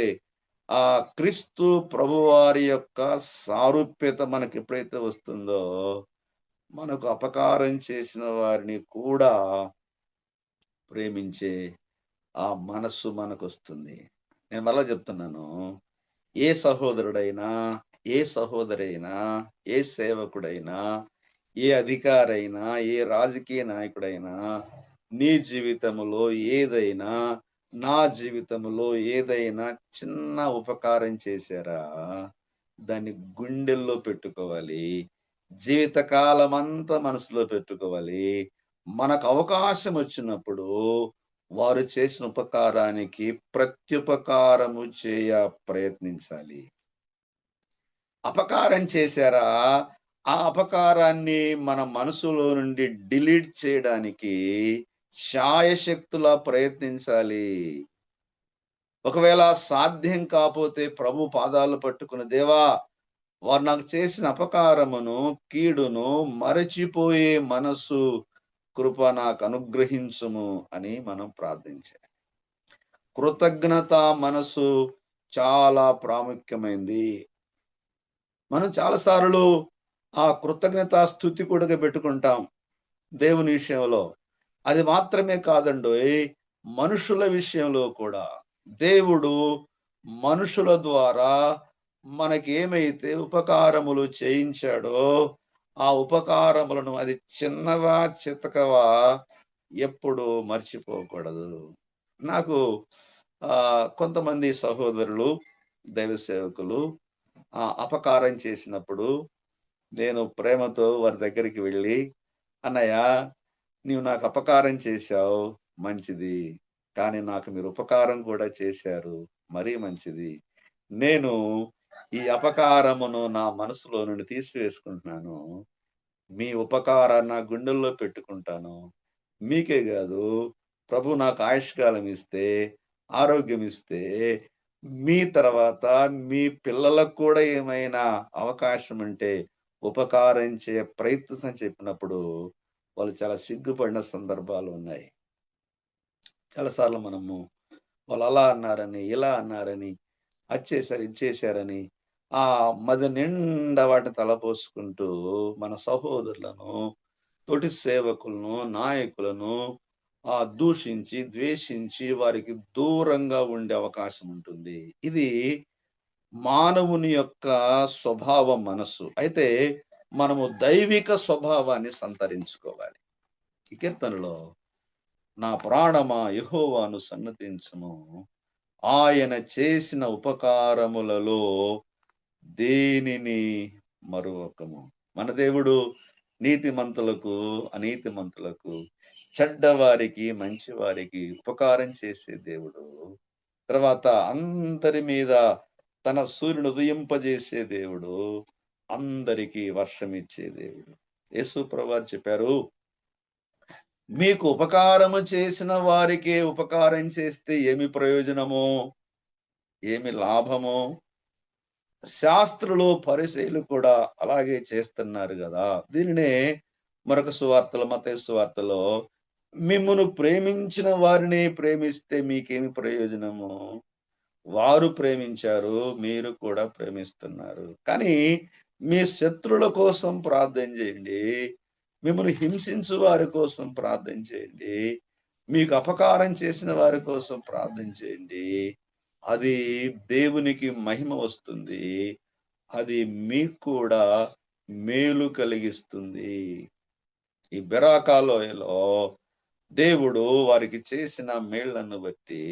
ఆ క్రీస్తు ప్రభువారి యొక్క సారూప్యత మనకి ఎప్పుడైతే వస్తుందో, మనకు అపకారం చేసిన వారిని కూడా ప్రేమించే ఆ మనస్సు మనకు వస్తుంది. నేను మరలా చెప్తున్నాను, ఏ సహోదరుడైనా, ఏ సహోదరైనా, ఏ సేవకుడైనా, ఏ అధికారైనా, ఏ రాజకీయ నాయకుడైనా నీ జీవితంలో ఏదైనా, నా జీవితంలో ఏదైనా చిన్న ఉపకారం చేశారా, దాన్ని గుండెల్లో పెట్టుకోవాలి, జీవితకాలం అంతా మనసులో పెట్టుకోవాలి. మనకు అవకాశం వచ్చినప్పుడు వారు చేసిన ఉపకారానికి ప్రత్యుపకారము చేయ ప్రయత్నించాలి. అపకారం చేశారా, ఆ అపకారాన్ని మన మనసులో నుండి డిలీట్ చేయడానికి శాయశక్తులా ప్రయత్నించాలి. ఒకవేళ సాధ్యం కాకపోతే ప్రభు పాదాలు పట్టుకుని, దేవా వారు నాకు చేసిన అపకారమును, కీడును మరచిపోయే మనసు కృప నాకు అనుగ్రహించుము అని మనం ప్రార్థించాలి. కృతజ్ఞత మనసు చాలా ప్రాముఖ్యమైంది. మనం చాలాసార్లు ఆ కృతజ్ఞత స్తుతి కూడా పెట్టుకుంటాం దేవుని విషయంలో. అది మాత్రమే కాదండోయ్, మనుషుల విషయంలో కూడా దేవుడు మనుషుల ద్వారా మనకి ఏమైతే ఉపకారములు చేయించాడో, ఆ ఉపకారములను అది చిన్నవా చితకవా ఎప్పుడు మర్చిపోకూడదు. నాకు కొంతమంది సహోదరులు, దైవ సేవకులు అపకారం చేసినప్పుడు నేను ప్రేమతో వారి దగ్గరికి వెళ్ళి, అన్నయ్య నీవు నాకు అపకారం చేశావు, మంచిది, కానీ నాకు మీరు ఉపకారం కూడా చేశారు, మరీ మంచిది. నేను ఈ అపకారమును నా మనసులో నుండి తీసివేసుకుంటున్నాను, మీ ఉపకారాన్ని నా గుండెల్లో పెట్టుకుంటాను. మీకే కాదు, ప్రభు నాకు ఆయుష్కాలం ఇస్తే, ఆరోగ్యం ఇస్తే, మీ తర్వాత మీ పిల్లలకు కూడా ఏమైనా అవకాశం ఉంటే ఉపకారం చేయ ప్రయత్నం చెప్పినప్పుడు వాళ్ళు చాలా సిగ్గుపడిన సందర్భాలు ఉన్నాయి. చాలాసార్లు మనము వాళ్ళు అలా అన్నారని, ఇలా అన్నారని, అది చేశారు, ఇది చేశారని ఆ మది నిండా వాటిని తలపోసుకుంటూ మన సహోదరులను, తోటి సేవకులను, నాయకులను దూషించి, ద్వేషించి వారికి దూరంగా ఉండే అవకాశం ఉంటుంది. ఇది మానవుని యొక్క స్వభావం, మనస్సు. అయితే మనము దైవిక స్వభావాన్ని సంతరించుకోవాలి. ఈ కీర్తనలో, నా ప్రాణమా యెహోవాను సన్నతించుము, ఆయన చేసిన ఉపకారములలో దేనిని మరువకము. మన దేవుడు నీతిమంతులకు, అనీతిమంతులకు, చెడ్డవారికి, మంచివారికి ఉపకారం చేసే దేవుడు. తర్వాత అందరి మీద తన సూర్యుని ఉదయింపజేసే దేవుడు, అందరికీ వర్షం ఇచ్చే దేవుడు. యేసు ప్రభువారు చెప్పారు, మీకు ఉపకారము చేసిన వారికే ఉపకారం చేస్తే ఏమి ప్రయోజనము, ఏమి లాభము? శాస్త్రులు, పరిసయ్యులు కూడా అలాగే చేస్తున్నారు కదా. దీనినే మరొక సువార్తలో, మత్తయి సువార్తలో మిమ్మును ప్రేమించిన వారిని ప్రేమిస్తే మీకేమి ప్రయోజనము? వారు ప్రేమించారు, మీరు కూడా ప్రేమిస్తున్నారు. కానీ మీ శత్రుల కోసం ప్రార్థన చేయండి. మిమ్మల్ని హింసించు వారి కోసం ప్రార్థన చేయండి. మీకు అపకారం చేసిన వారి కోసం ప్రార్థన చేయండి. అది దేవునికి మహిమ వస్తుంది. అది మీకు కూడా మేలు కలిగిస్తుంది. ఈ బెరాకా లోయలో దేవుడు వారికి చేసిన మేళ్లను బట్టి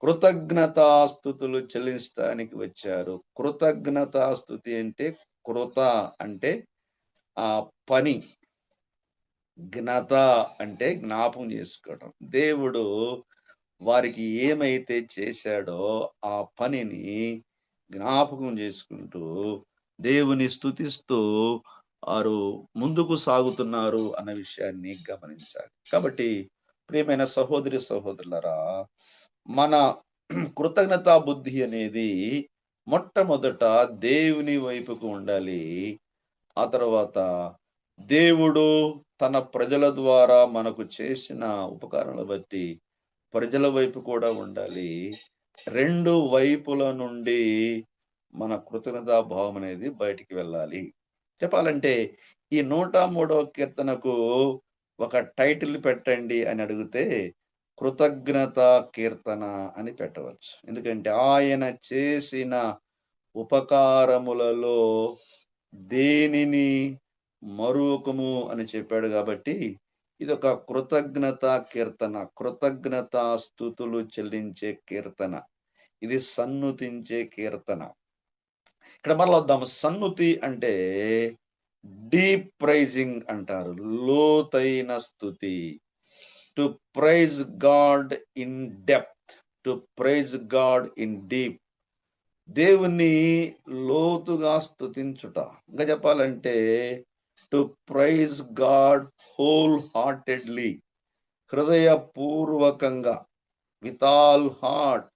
కృతజ్ఞతాస్తుతులు చెల్లించడానికి వచ్చారు. కృతజ్ఞతాస్తుతి అంటే కృత అంటే ఆ పని, జ్ఞత అంటే జ్ఞాపకం చేసుకోవడం. దేవుడు వారికి ఏమైతే చేశాడో ఆ పనిని జ్ఞాపకం చేసుకుంటూ దేవుని స్తుతిస్తూ వారు ముందుకు సాగుతున్నారు అన్న విషయాన్ని గమనించాలి. కాబట్టి ప్రియమైన సహోదరి సహోదరులరా, మన కృతజ్ఞతా బుద్ధి అనేది మొట్టమొదట దేవుని వైపుకు ఉండాలి. ఆ తర్వాత దేవుడు తన ప్రజల ద్వారా మనకు చేసిన ఉపకారాలను బట్టి ప్రజల వైపు కూడా ఉండాలి. రెండు వైపుల నుండి మన కృతజ్ఞతా భావం అనేది బయటికి వెళ్ళాలి. చెప్పాలంటే ఈ 103వ కీర్తనకు ఒక టైటిల్ పెట్టండి అని అడిగితే కృతజ్ఞత కీర్తన అని పెట్టవచ్చు. ఎందుకంటే ఆయన చేసిన ఉపకారములలో దేనిని మరువకము అని చెప్పాడు కాబట్టి ఇది ఒక కృతజ్ఞత కీర్తన, కృతజ్ఞతా స్తుతులు చెల్లించే కీర్తన, ఇది సన్నుతించే కీర్తన. ఇక్కడ మరలా వద్దాము. సన్నుతి అంటే డీప్ ప్రైజింగ్ అంటారు, లోతైన స్తుతి. To praise God in depth, to praise God in deep. దేవుని లోతుగా స్తుతించుట. ఇంకా చెప్పాలంటే to praise God wholeheartedly, హృదయపూర్వకంగా, with all heart,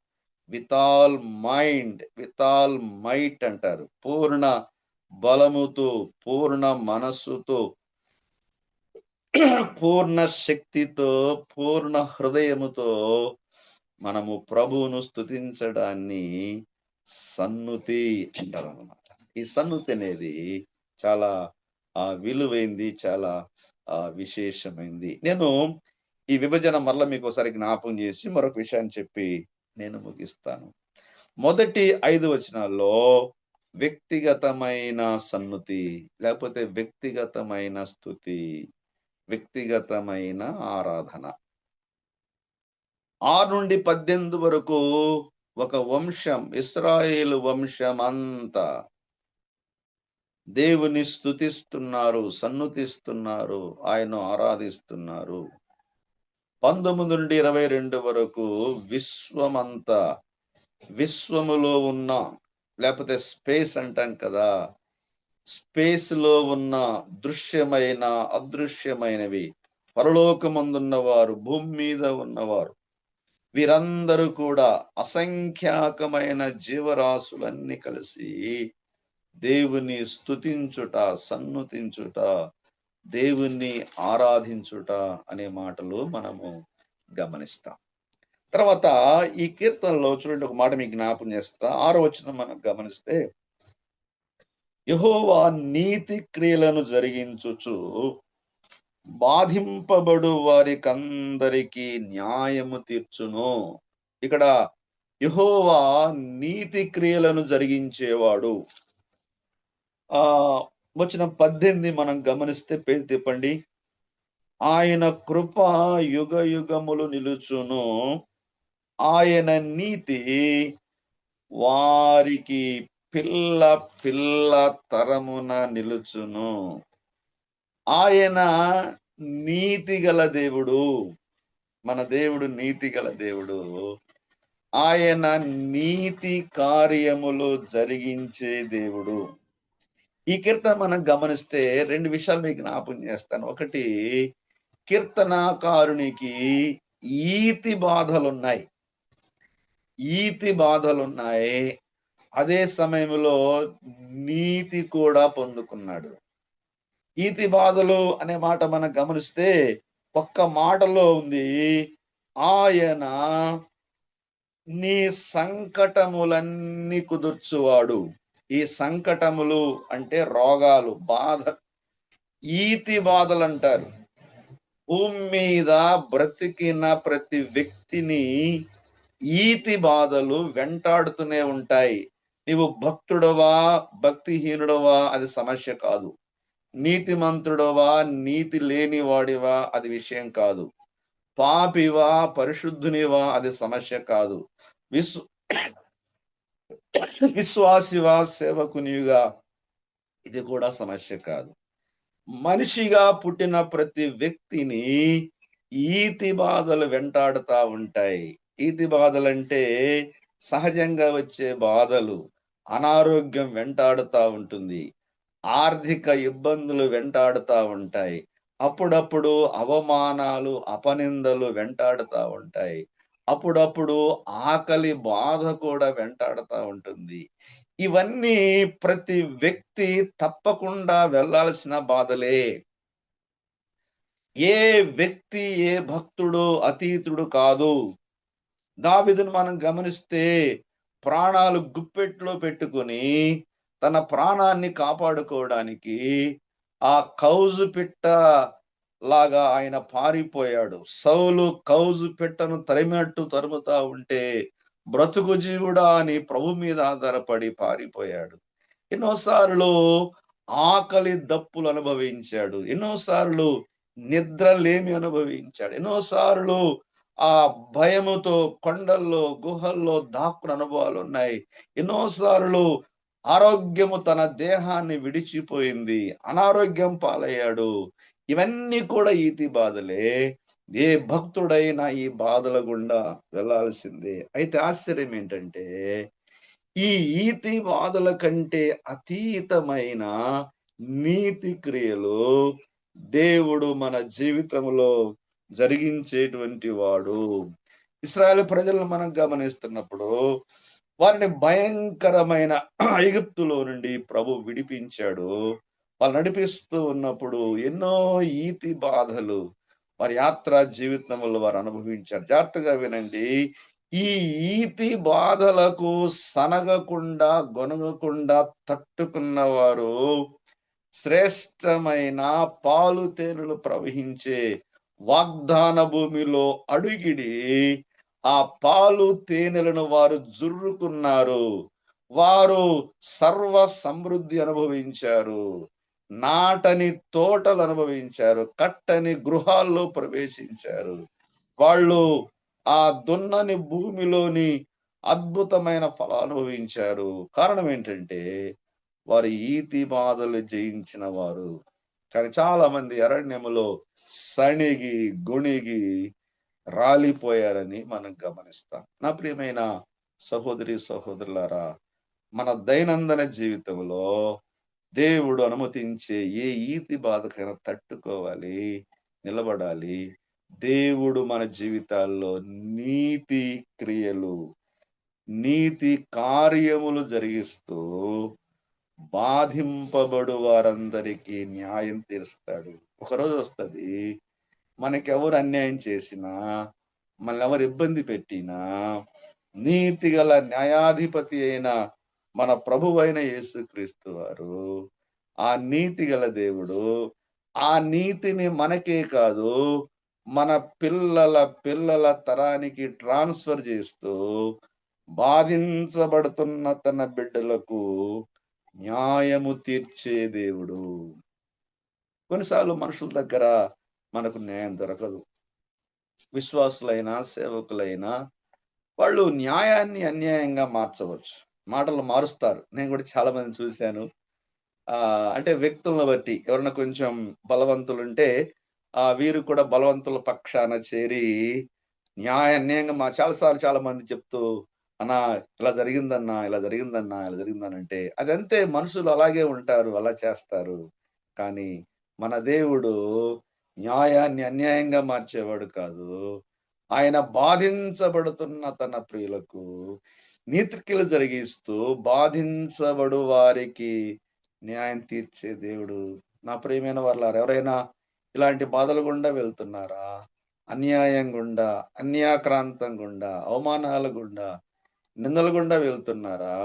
with all mind, with all might అంటారు. పూర్ణ బలముతో, పూర్ణ మనస్సుతో, పూర్ణ శక్తితో, పూర్ణ హృదయముతో మనము ప్రభువును స్తుతించడాన్ని సన్నుతి అంటారు అన్నమాట. ఈ సన్నుతి అనేది చాలా విలువైంది, చాలా విశేషమైంది. నేను ఈ విభజన మరలా మీకు ఒకసారి జ్ఞాపకం చేసి మరొక విషయాన్ని చెప్పి నేను ముగిస్తాను. మొదటి 5 వచనాల్లో వ్యక్తిగతమైన సన్నుతి, లేకపోతే వ్యక్తిగతమైన స్తుతి, వ్యక్తిగతమైన ఆరాధన. 6 నుండి 18 వరకు ఒక వంశం, ఇశ్రాయేలు వంశం అంతా దేవుని స్తుతిస్తున్నారు, సన్నుతిస్తున్నారు, ఆయన ఆరాధిస్తున్నారు. 19 నుండి 22 వరకు విశ్వమంతా, విశ్వములో ఉన్న, లేకపోతే స్పేస్ అంటాం కదా, స్పేస్ లో ఉన్న దృశ్యమైన అదృశ్యమైనవి, పరలోకమందున్న వారు, భూమి మీద ఉన్నవారు, వీరందరూ కూడా అసంఖ్యాకమైన జీవరాశులన్నీ కలిసి దేవుని స్తుతించుట, సన్నుతించుట, దేవుణ్ణి ఆరాధించుట అనే మాటలు మనము గమనిస్తాం. తర్వాత ఈ కీర్తనలో చూడండి, ఒక మాట మీకు జ్ఞాపకం చేస్తా. 6వ వచనం మనం గమనిస్తే, యెహోవా నీతి క్రియలను జరిగించుచు బాధింపబడు వారికందరికీ న్యాయము తీర్చును. ఇక్కడ యెహోవా నీతి క్రియలను జరిగించేవాడు. వచనం 18 మనం గమనిస్తే, పేరు తిప్పండి. ఆయన కృప యుగ యుగములు నిలుచును, ఆయన నీతి వారికి పిల్ల పిల్ల తరమున నిలుచును. ఆయన నీతి గల దేవుడు, మన దేవుడు నీతి గల దేవుడు. ఆయన నీతి కార్యములు జరిగించే దేవుడు. ఈ కీర్తన మనం గమనిస్తే 2 విషయాలు మీకు జ్ఞాపకం చేస్తాను. ఒకటి, కీర్తనాకారునికి ఈతి బాధలున్నాయి, ఈతి బాధలున్నాయి. అదే సమయంలో నీతి కూడా పొందుకున్నాడు. ఈతి బాధలు అనే మాట మనం గమనిస్తే ఒక్క మాటలో ఉంది, ఆయన నీ సంకటములన్నీ కుదుర్చువాడు. ఈ సంకటములు అంటే రోగాలు, బాధ, ఈతి బాధలు అంటారు. భూమి మీద బ్రతికిన ప్రతి వ్యక్తిని ఈతి బాధలు వెంటాడుతూనే ఉంటాయి. నీవు భక్తుడవా భక్తిహీనుడవా అది సమస్య కాదు. నీతిమంతుడవా నీతి లేనివాడివా అది విషయం కాదు. పాపివా పరిశుద్ధునివా అది సమస్య కాదు. విశ్వాసివా సేవకునిగా ఇది కూడా సమస్య కాదు. మనిషిగా పుట్టిన ప్రతి వ్యక్తిని ఈతి బాధలు వెంటాడుతూ ఉంటాయి. ఈతి బాధలంటే సహజంగా వచ్చే బాధలు. అనారోగ్యం వెంటాడుతూ ఉంటుంది, ఆర్థిక ఇబ్బందులు వెంటాడుతూ ఉంటాయి, అప్పుడప్పుడు అవమానాలు అపనిందలు వెంటాడుతూ ఉంటాయి, అప్పుడప్పుడు ఆకలి బాధ కూడా వెంటాడుతూ ఉంటుంది. ఇవన్నీ ప్రతి వ్యక్తి తప్పకుండా వెళ్ళాల్సిన బాధలే. ఏ వ్యక్తి ఏ భక్తుడు అతీతుడు కాదు. దావీదును మనం గమనిస్తే ప్రాణాలు గుప్పెట్లో పెట్టుకొని తన ప్రాణాన్ని కాపాడుకోవడానికి ఆ కౌజు పిట్ట లాగా ఆయన పారిపోయాడు. సౌలు కౌజు పిట్టను తరుముతా ఉంటే బ్రతుకు జీవుడా అని ప్రభు మీద ఆధారపడి పారిపోయాడు. ఎన్నోసార్లు ఆకలి దప్పులు అనుభవించాడు, ఎన్నోసార్లు నిద్రలేమి అనుభవించాడు, ఎన్నోసార్లు ఆ భయముతో కొండల్లో గుహల్లో దాక్కున అనుభవాలు ఉన్నాయి. ఎన్నోసార్లు ఆరోగ్యము తన దేహాన్ని విడిచిపోయింది, అనారోగ్యం పాలయ్యాడు. ఇవన్నీ కూడా ఈతి బాధలే. ఏ భక్తుడైనా ఈ బాధల గుండా వెళ్ళాల్సిందే. అయితే ఆశ్చర్యం ఏంటంటే ఈ ఈతి బాధల కంటే అతీతమైన నీతి క్రియలు దేవుడు మన జీవితంలో జరిగించేటువంటి వాడు. ఇశ్రాయేలు ప్రజలను మనం గమనిస్తున్నప్పుడు వారిని భయంకరమైన ఐగుప్తులో నుండి ప్రభు విడిపించాడు. వాళ్ళు నడిపిస్తూ ఉన్నప్పుడు ఎన్నో ఈతి బాధలు వారి యాత్రా జీవితంలో వారు అనుభవించారు. జాగ్రత్తగా వినండి. ఈ ఈతి బాధలకు సనగకుండా గొనగకుండా తట్టుకున్నవారు శ్రేష్టమైన పాలు తేనెలు ప్రవహించే వాగ్దాన భూమిలో అడుగిడి ఆ పాలు తేనెలను వారు జుర్రుకున్నారు. వారు సర్వ సమృద్ధి అనుభవించారు, నాటని తోటలు అనుభవించారు, కట్టని గృహాల్లో ప్రవేశించారు. వాళ్ళు ఆ దున్నని భూమిలోని అద్భుతమైన ఫలాలు అనుభవించారు. కారణం ఏంటంటే వారు ఈతి బాధలు జయించిన వారు. కానీ చాలా మంది అరణ్యములో సణిగి గొణిగి రాలిపోయారని మనం గమనిస్తాం. నా ప్రియమైన సహోదరి సహోదరులారా, మన దైనందిన జీవితంలో దేవుడు అనుమతించే ఏ ఈతి బాధకైనా తట్టుకోవాలి, నిలబడాలి. దేవుడు మన జీవితాల్లో నీతి క్రియలు, నీతి కార్యములు జరిగిస్తూ బాధింపబడు వారందరికీ న్యాయం తీరుస్తాడు. ఒకరోజు వస్తుంది, మనకెవరు అన్యాయం చేసినా, మనల్ని ఎవరు ఇబ్బంది పెట్టినా, నీతి గల న్యాయాధిపతి అయిన మన ప్రభువు అయిన యేసుక్రీస్తు వారు, ఆ నీతి గల దేవుడు ఆ నీతిని మనకే కాదు మన పిల్లల పిల్లల తరానికి ట్రాన్స్ఫర్ చేస్తూ బాధించబడుతున్న తన బిడ్డలకు న్యాయము తీర్చే దేవుడు. కొన్నిసార్లు మనుషుల దగ్గర మనకు న్యాయం దొరకదు. విశ్వాసులైనా సేవకులైనా వాళ్ళు న్యాయాన్ని అన్యాయంగా మార్చవచ్చు, మాటలు మారుస్తారు. నేను కూడా చాలా మంది చూశాను. అంటే వ్యక్తులను బట్టి ఎవరైనా కొంచెం బలవంతులు ఉంటే వీరు కూడా బలవంతుల పక్షాన చేరి అన్యాయంగా చాలాసార్లు చాలా మంది చెప్తూ, అన్నా ఇలా జరిగిందన్నా, ఇలా జరిగిందన్నా, ఇలా జరిగిందనంటే అదంతే. మనుషులు అలాగే ఉంటారు, అలా చేస్తారు. కానీ మన దేవుడు న్యాయాన్ని అన్యాయంగా మార్చేవాడు కాదు. ఆయన బాధించబడుతున్న తన ప్రియులకు నీతిక్రియలు జరిగిస్తూ బాధించబడు వారికి న్యాయం తీర్చే దేవుడు. నా ప్రియమైన వారులారా, ఎవరైనా ఇలాంటి బాధల గుండా వెళ్తున్నారా? అన్యాయం గుండా, అన్యాక్రాంతం గుండా, అవమానాల గుండా, నిందల గుండా వెళ్తున్నారా?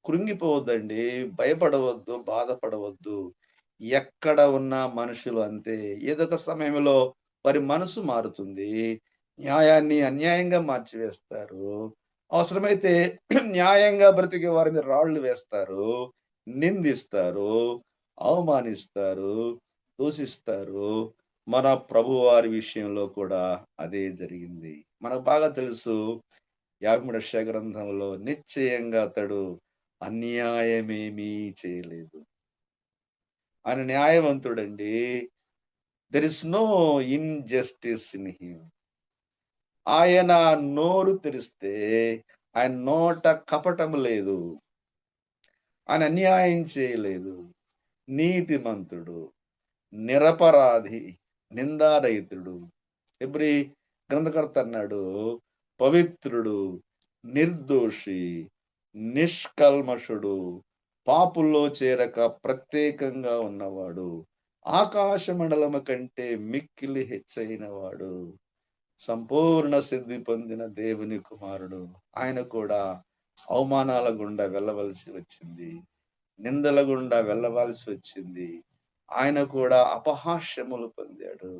కృంగిపోవద్దండి, భయపడవద్దు, బాధపడవద్దు. ఎక్కడ ఉన్న మనుషులు అంతే. ఏదో ఒక సమయంలో వారి మనసు మారుతుంది. న్యాయాన్ని అన్యాయంగా మార్చివేస్తారు. అవసరమైతే న్యాయంగా బ్రతికే వారి మీద రాళ్లు వేస్తారు, నిందిస్తారు, అవమానిస్తారు, దూషిస్తారు. మన ప్రభువారి విషయంలో కూడా అదే జరిగింది. మనకు బాగా తెలుసు, 53వ గ్రంథంలో నిశ్చయంగా అతడు అన్యాయమేమీ చేయలేదు. ఆయన న్యాయవంతుడండి. There is no injustice in him. ఆయన నోరు తెరిస్తే ఆయన నోట కపటం లేదు. ఆయన అన్యాయం చేయలేదు. నీతిమంతుడు, నిరపరాధి, నిందారహితుడు. హెబ్రీ గ్రంథకర్త అన్నాడు, పవిత్రుడు, నిర్దోషి, నిష్కల్మషుడు, పాపుల్లో చేరక ప్రత్యేకంగా ఉన్నవాడు, ఆకాశ మండలము కంటే మిక్కిలి హెచ్చైన వాడు, సంపూర్ణ సిద్ధి పొందిన దేవుని కుమారుడు. ఆయన కూడా అవమానాల గుండా వెళ్ళవలసి వచ్చింది, నిందల గుండా వెళ్ళవలసి వచ్చింది. ఆయన కూడా అపహాస్యములు పొందాడు.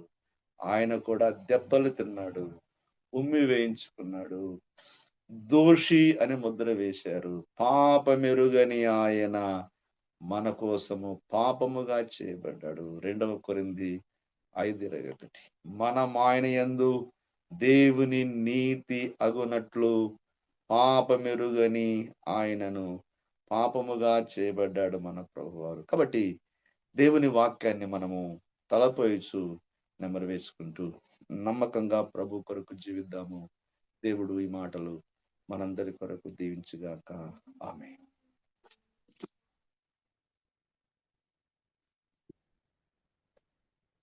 ఆయన కూడా దెబ్బలు తిన్నాడు, ఉమ్మి వేయించుకున్నాడు. దోషి అని ముద్ర వేశారు. పాపమెరుగని ఆయన మన కోసము పాపముగా చేయబడ్డాడు. 2 కొరింథీ 5:21. మనం ఆయన యందు దేవుని నీతి అగునట్లు పాపమెరుగని ఆయనను పాపముగా చేయబడ్డాడు మన ప్రభువారు. కాబట్టి దేవుని వాక్యాన్ని మనము తలపోయిచు నెమరు వేసుకుంటూ నమ్మకంగా ప్రభు కొరకు జీవిద్దాము. దేవుడు ఈ మాటలు మనందరి కొరకు దీవించుగాక. ఆమేన్.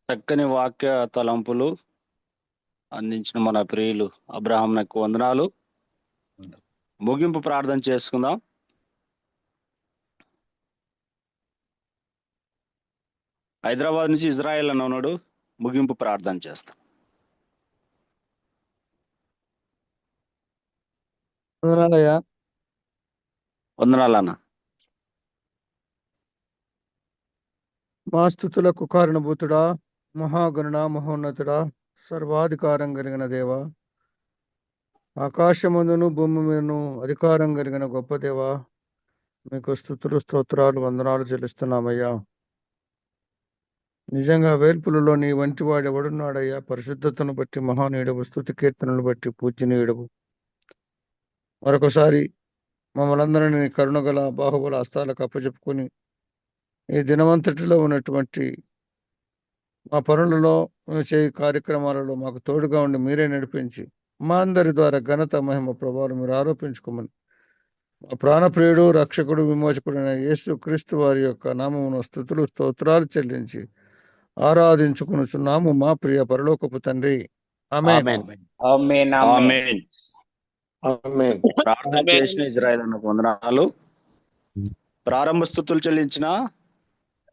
చక్కని వాక్య తలంపులు అందించిన మన ప్రియులు అబ్రహాంకు వందనాలు. ముగింపు ప్రార్థన చేసుకుందాం. హైదరాబాద్ నుంచి ఇజ్రాయెల్ అని ఉన్నాడు. ముగింపు ప్రార్థన చేస్తాం. వందనాలయ్యా. వందనాలన్న. మా స్తుతులకు కారణభూతుడా, మహాగణుడా, మహోన్నతుడా, సర్వాధికారం కలిగిన దేవ, ఆకాశమందును భూమి మీదను అధికారం కలిగిన గొప్ప దేవ, మీకు స్తుతులు, స్తోత్రాలు, వందనాలు చెల్లిస్తున్నామయ్యా. నిజంగా వేల్పులలో నీ వంటి వాడు ఎవడున్నాడయ్యా? పరిశుద్ధతను బట్టి మహానీయుడవు, స్తుతి కీర్తనలు బట్టి పూజ్యనీయుడవు. మరొకసారి మమ్మల్ని అందరినీ కరుణగల బాహుబల హస్తాలకు అప్పచెప్పుకొని ఈ దినమంతటిలో ఉన్నటువంటి మా పనులలో చేయి కార్యక్రమాలలో మాకు తోడుగా ఉండి మీరే నడిపించి మా అందరి ద్వారా ఘనత, మహిమ, ప్రభావం మీరు ఆరోపించుకోమని మా ప్రాణప్రియుడు, రక్షకుడు, విమోచకుడైన యేసు క్రీస్తు వారి యొక్క నామమును స్తుతులు, స్తోత్రాలు చెల్లించి ఆరాధించుకొనుచున్నాము మా ప్రియ పరలోకపు తండ్రి. ఆమేన్. ఆమేన్. ఆమేన్. ప్రార్థన చేసిన ఇజ్రాయెల్ అన్నకు వందనాలు. ప్రారంభ స్తుతులు చెల్లించిన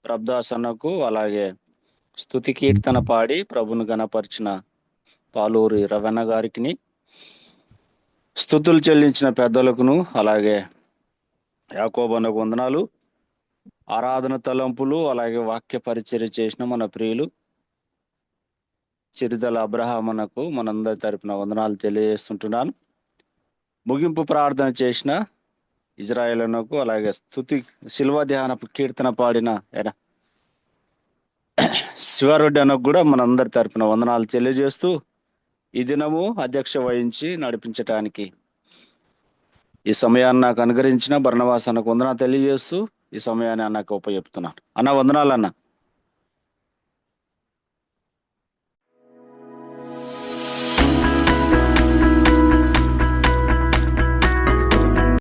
ప్రభుదాస్ అన్నకు, అలాగే స్తుతి కీర్తన పాడి ప్రభును గణపరిచిన పాలూరి రవణ గారికి, స్తుతులు చెల్లించిన పెద్దలకును, అలాగే యాకోబు అన్నకు వందనాలు. ఆరాధన తలంపులు అలాగే వాక్య పరిచర్య చేసిన మన ప్రియులు చిరుదల అబ్రహాం అన్నకు మనందరి తరపున వందనాలు తెలియజేస్తుంటున్నాను. ముగింపు ప్రార్థన చేసిన ఇజ్రాయెల్ అన్నకు, అలాగే స్తుతి శిల్వ ధ్యాన కీర్తన పాడిన శివారెడ్డి అన్నకు కూడా మనందరి తరపున వందనాలు తెలియజేస్తూ ఈ దినము అధ్యక్ష వహించి నడిపించటానికి ఈ సమయాన్ని నాకు అనుగ్రహించిన బర్నవాస్ అన్నకు వందనాలు తెలియజేస్తూ ఈ సమయాన్ని అన్నకు ఉపయోగిస్తున్నాను. అన్న వందనాలు అన్న.